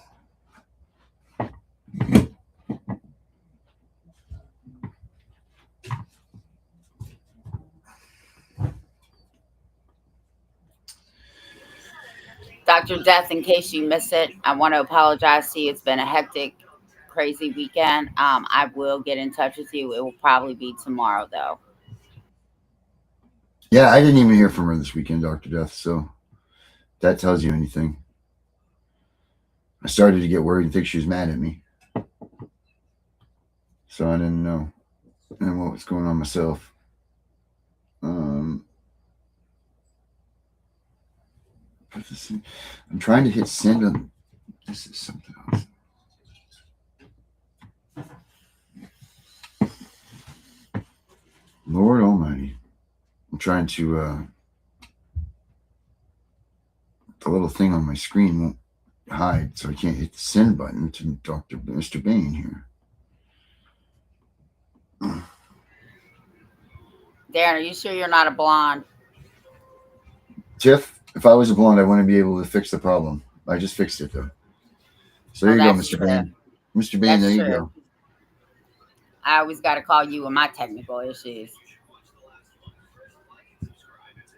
Dr. Death, in case you missed it, I want to apologize to you. It's been a hectic, crazy weekend. I will get in touch with you. It will probably be tomorrow, though. Yeah, I didn't even hear from her this weekend, Dr. Death, so if that tells you anything. I started to get worried and think she was mad at me. So I didn't know what was going on myself. I'm trying to hit send on. This is something else. Lord Almighty. I'm trying to the little thing on my screen won't hide, so I can't hit the send button to Mr. Bain here. Darren, are you sure you're not a blonde? Tiff, if I was a blonde, I wouldn't be able to fix the problem. I just fixed it, though. So there you go, Mr. Bain. Mr. Bain, there you go. I always got to call you with my technical issues.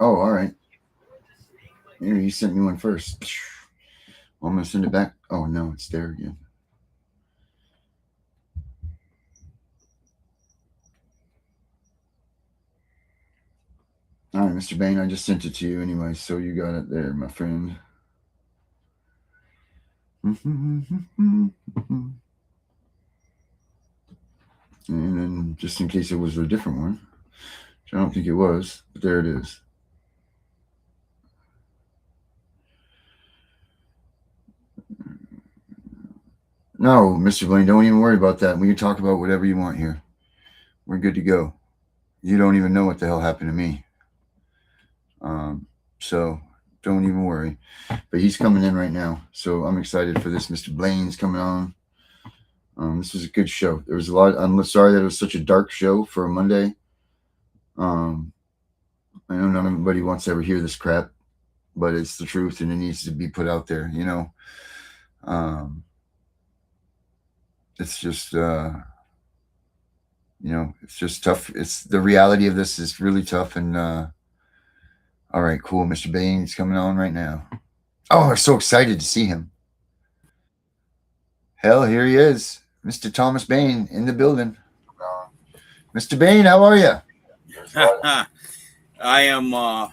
Oh, all right. Here, you sent me one first. Well, I'm going to send it back. Oh, no, it's there again. All right, Mr. Bain, I just sent it to you anyway, so you got it there, my friend. And then, just in case it was a different one, which I don't think it was, but there it is. No, Mr. Blaine, don't even worry about that. We can talk about whatever you want here. We're good to go. You don't even know what the hell happened to me. So don't even worry. But he's coming in right now, so I'm excited for this. Mr. Blaine's coming on. This was a good show. There was a lot. I'm sorry that it was such a dark show for a Monday. I know not everybody wants to ever hear this crap, but it's the truth and it needs to be put out there, you know. It's just, you know, it's just tough. It's the reality of this is really tough. And, all right, cool. Mr. Bain's coming on right now. Oh, I'm so excited to see him. Hell, here he is. Mr. Thomas Bain in the building. Mr. Bain, how are you? I am, let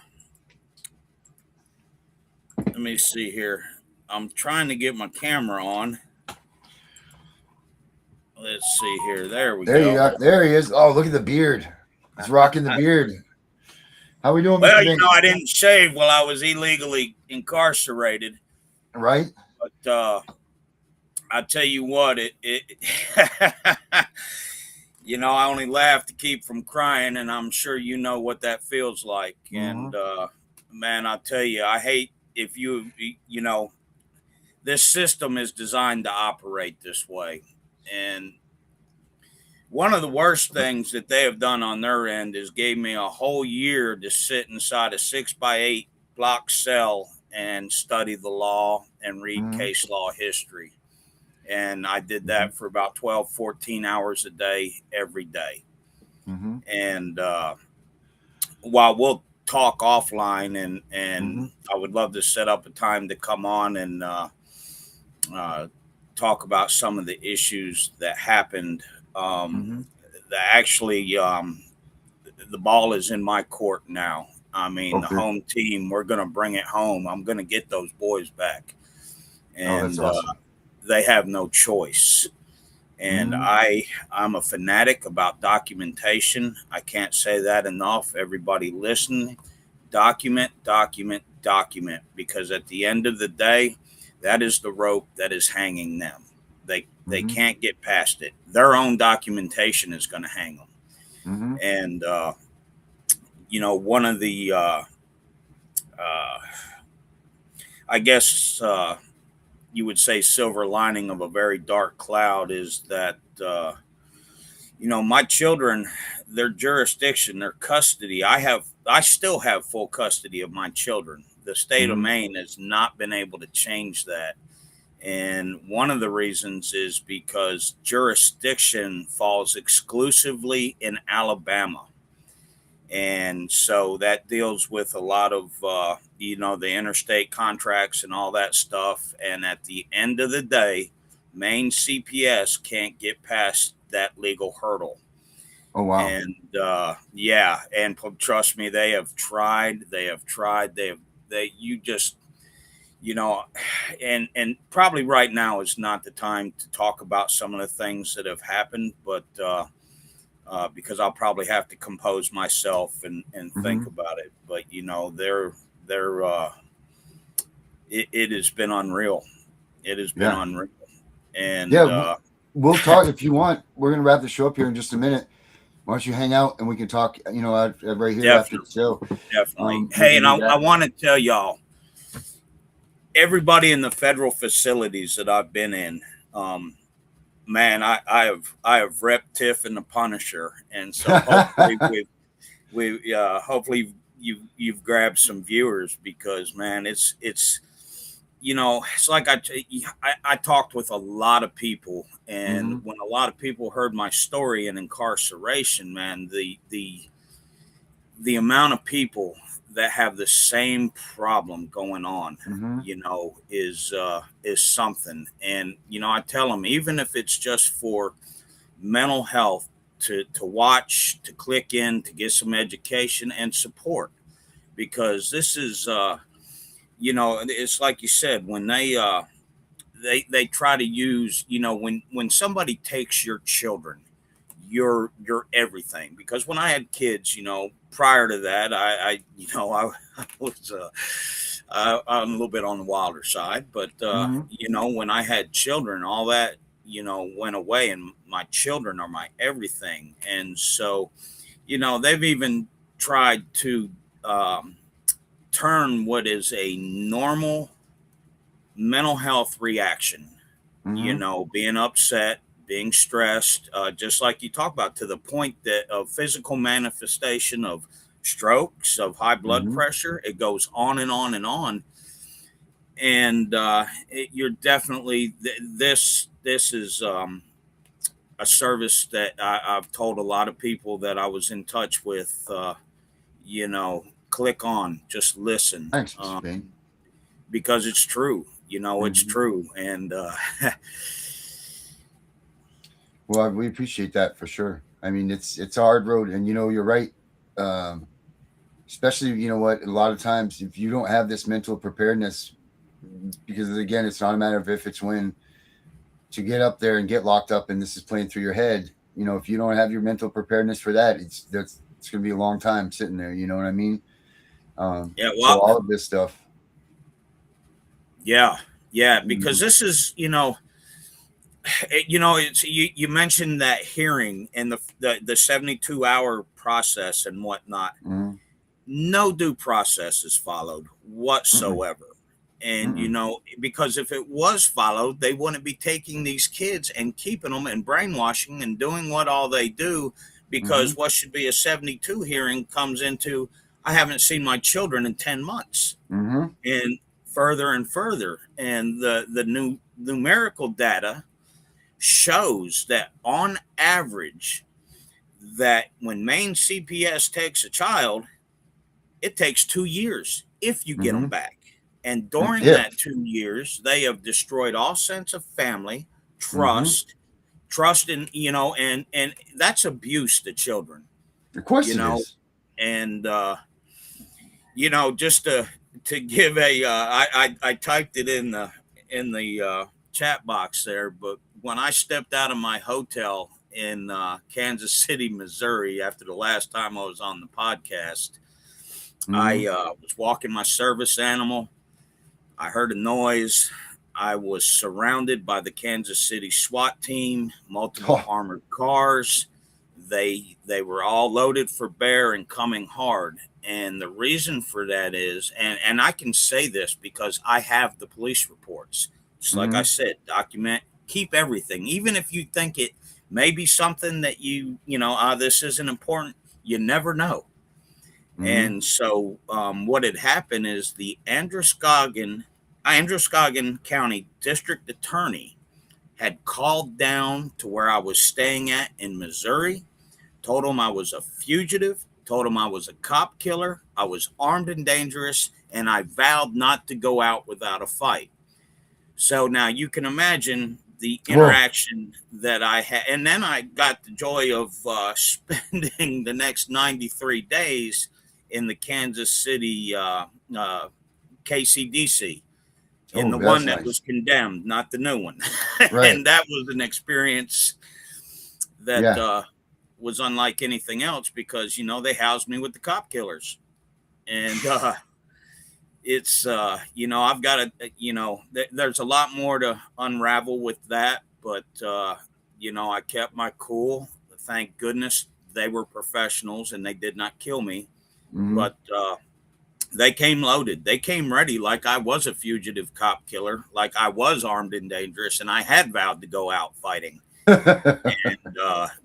me see here. I'm trying to get my camera on. Let's see here. There we go. There he is. Oh, look at the beard. He's rocking the beard. How we doing, Mr. Well, Bain? you know, I didn't shave while I was illegally incarcerated. Right. But I tell you what, you know, I only laugh to keep from crying, and I'm sure you know what that feels like. Mm-hmm. And man, I tell you, I hate if you know, this system is designed to operate this way. And one of the worst things that they have done on their end is gave me a whole year to sit inside a 6x8 block cell and study the law and read case law history. And I did that for about 12, 14 hours a day, every day. Mm-hmm. And while we'll talk offline and I would love to set up a time to come on and talk about some of the issues that happened. That actually, the ball is in my court now. I mean, the home team, we're going to bring it home. I'm going to get those boys back. And that's awesome. They have no choice. And I'm a fanatic about documentation. I can't say that enough. Everybody listen, document, because at the end of the day, that is the rope that is hanging them. They can't get past it. Their own documentation is going to hang them. And, you know, one of the, I guess you would say silver lining of a very dark cloud is that, you know, my children, their jurisdiction, their custody, I still have full custody of my children. The state of Maine has not been able to change that. And one of the reasons is because jurisdiction falls exclusively in Alabama. And so that deals with a lot of, you know, the interstate contracts and all that stuff. And at the end of the day, Maine CPS can't get past that legal hurdle. Oh, wow. And yeah, and trust me, they have tried. You just, you know, and probably right now is not the time to talk about some of the things that have happened, but because I'll probably have to compose myself and think about it. But you know, it has been unreal. It has been unreal. And we'll talk if you want. We're gonna wrap the show up here in just a minute. Why don't you hang out and we can talk, you know, right here after the show. Definitely. Hey, and I want to tell y'all, everybody in the federal facilities that I've been in, man, I have repped Tiff and The Punisher, and so hopefully hopefully you've grabbed some viewers, because man, it's you know, it's like I talked with a lot of people, and when a lot of people heard my story in incarceration, man, the amount of people that have the same problem going on, you know, is something. And, you know, I tell them, even if it's just for mental health, to watch, to click in, to get some education and support, because this is, you know, it's like you said, when they try to use, you know, when somebody takes your children, you're everything. Because when I had kids, you know, prior to that, I you know, I was I'm a little bit on the wilder side, but you know, when I had children, all that, you know, went away, and my children are my everything. And so, you know, they've even tried to turn what is a normal mental health reaction, you know, being upset, being stressed, just like you talk about, to the point that of physical manifestation of strokes, of high blood pressure. It goes on and on and on. And you're definitely, this is a service that I've told a lot of people that I was in touch with, you know, click on, just listen. Thanks, Spain. Because it's true, you know, it's true. And well, we appreciate that for sure. I mean, it's a hard road, and you know, you're right. Especially, you know what, a lot of times if you don't have this mental preparedness, because again, it's not a matter of if, it's when, to get up there and get locked up and this is playing through your head. You know, if you don't have your mental preparedness for that, it's going to be a long time sitting there. You know what I mean? Yeah, well, so all of this stuff. Yeah, because this is, you know, it's you mentioned that hearing and the 72-hour process and whatnot. No due process is followed whatsoever. And you know, because if it was followed, they wouldn't be taking these kids and keeping them and brainwashing and doing what all they do. Because what should be a 72 hearing comes into, I haven't seen my children in 10 months, and further and further. And the new numerical data shows that on average, that when Maine CPS takes a child, it takes 2 years if you get them back. And during that 2 years, they have destroyed all sense of family, trust in, you know, and that's abuse to children. Of course, you it know, is. And you know, just to give a, I typed it in the chat box there, but when I stepped out of my hotel in Kansas City, Missouri, after the last time I was on the podcast, I was walking my service animal. I heard a noise. I was surrounded by the Kansas City SWAT team, multiple armored cars. They were all loaded for bear and coming hard. And the reason for that is, and I can say this because I have the police reports. Just like I said, document, keep everything. Even if you think it may be something that this isn't important, you never know. And so what had happened is the Androscoggin County District Attorney had called down to where I was staying at in Missouri, told him I was a fugitive, told him I was a cop killer, I was armed and dangerous, and I vowed not to go out without a fight. So now you can imagine the interaction that I had. And then I got the joy of spending the next 93 days in the Kansas City KCDC, in the one that was condemned, not the new one. Right. And that was an experience that was unlike anything else because, they housed me with the cop killers. And it's, I've got to, there's a lot more to unravel with that. But, I kept my cool. Thank goodness they were professionals and they did not kill me. But they came loaded. They came ready like I was a fugitive cop killer, like I was armed and dangerous, and I had vowed to go out fighting. And,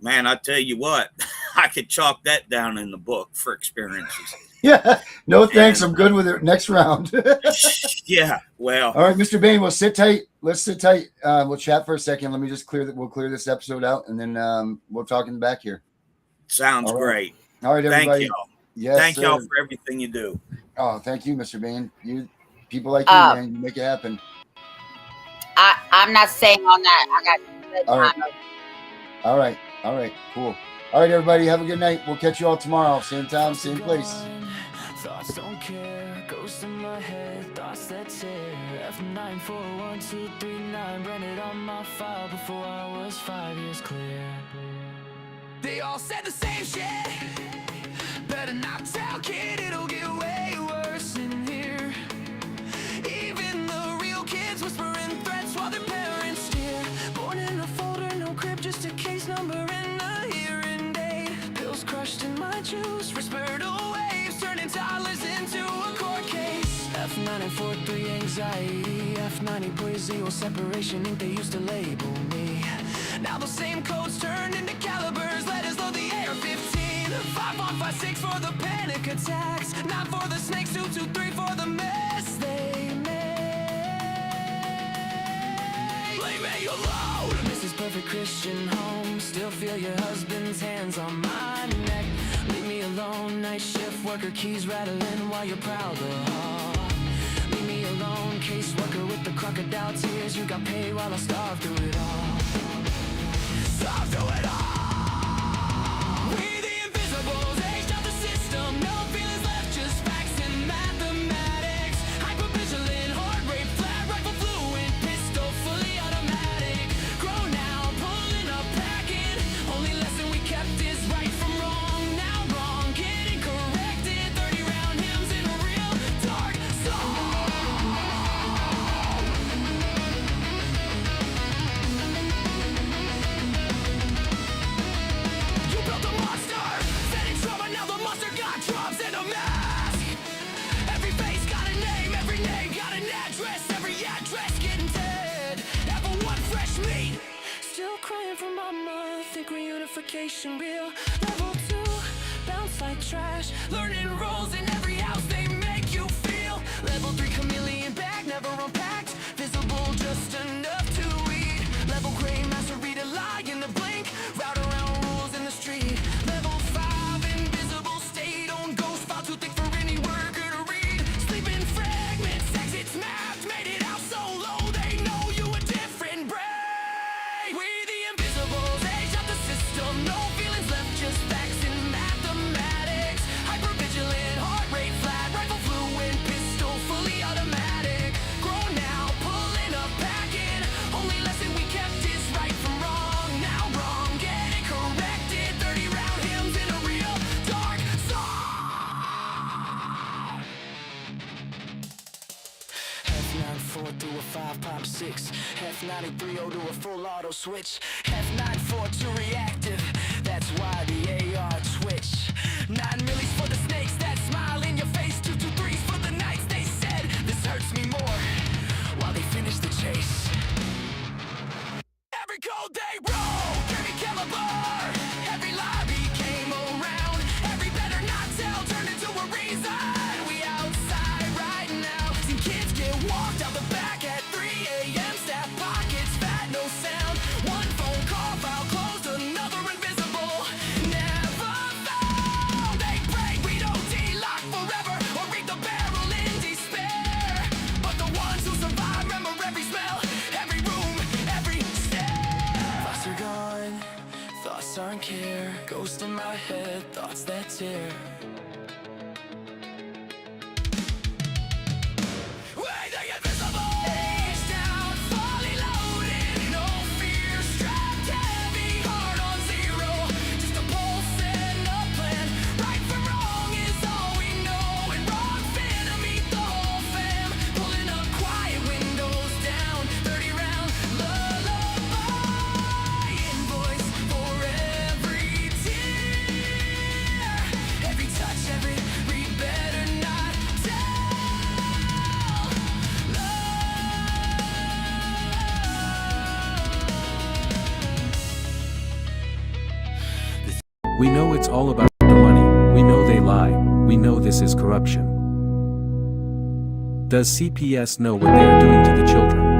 man, I tell you what, I could chalk that down in the book for experiences. Yeah. No, thanks. I'm good with it. Next round. Yeah. Well. All right, Mr. Bain, we'll sit tight. Let's sit tight. We'll chat for a second. Let me just we'll clear this episode out, and then we'll talk in the back here. Sounds great. All right, everybody. Thank y'all. Yes, thank y'all for everything you do. Oh, thank you, Mr. Bain. People like you, man, you make it happen. I'm not saying on that. I got all right. All right. All right. Cool. All right, everybody. Have a good night. We'll catch you all tomorrow. Same time, same place. Thoughts don't care. Ghost in my head. Thoughts that tear. F941239. Branded on my file before I was 5 years clear. They all said the same shit. Better not tell, kid, it'll get way worse in here. Even the real kids whispering threats while their parents steer. Born in a folder, no crib, just a case number and a hearing date. Pills crushed in my juice, whispered waves, turning toddlers into a court case. F943 anxiety, F90 poesia, separation ink, they used to label me. Now those same codes turned into calibers, letters load the AR-15. 5156 for the panic attacks, not for the snakes, 223 for the mess they made. Blame me alone. Mrs. Perfect Christian Home, still feel your husband's hands on my neck. Leave me alone, night shift worker, keys rattling while you're proud of her. Leave me alone, caseworker with the crocodile tears. You got paid while I starved through it all. Starved through it all. Reunification real. Level 2, bounce like trash. Learning roles in every house they make you feel. Level 3, chameleon bag, never unpacked. Visible just enough to read. Level gray, master read a lie in the blink. Route around rules in the street. Level 5, invisible state on ghost file too thick for any worker to read. Sleeping fragments, exits mapped. Made it out so low they know you a different breed. We the invisibles. No feelings left, just facts and mathematics. Hypervigilant, heart rate flat, rifle fluent, pistol fully automatic. Grown now. top 6. F930 to a full auto switch. F94 to reactive, that's why the AR twitch. 9 millis for the snakes that smile in your face. 223s for the nights they said this hurts me more, while they finish the chase. Every cold day roll, every caliber, every lobby came around. Every better not tell turned into a reason. We outside right now. Seen kids get walked out the back at 3 a.m. Staff pockets fat, no sound. One phone call, file closed, another invisible. Never found. They pray we don't D-lock forever or read the barrel in despair. But the ones who survive remember every smell, every room, every thoughts are gone, thoughts aren't care. Ghost in my head, thoughts that tear. Wait, the invisible! Age down, fully loaded. No fear, strapped heavy, heart on zero. Just a pulse and a plan. Right from wrong is all we know. And wrong finna meet the whole fam. Pulling up quiet, windows down. 30 round lullaby. Invoice for every tear. Every touch, every read, better not tell. We know it's all about the money, we know they lie, we know this is corruption. Does CPS know what they are doing to the children?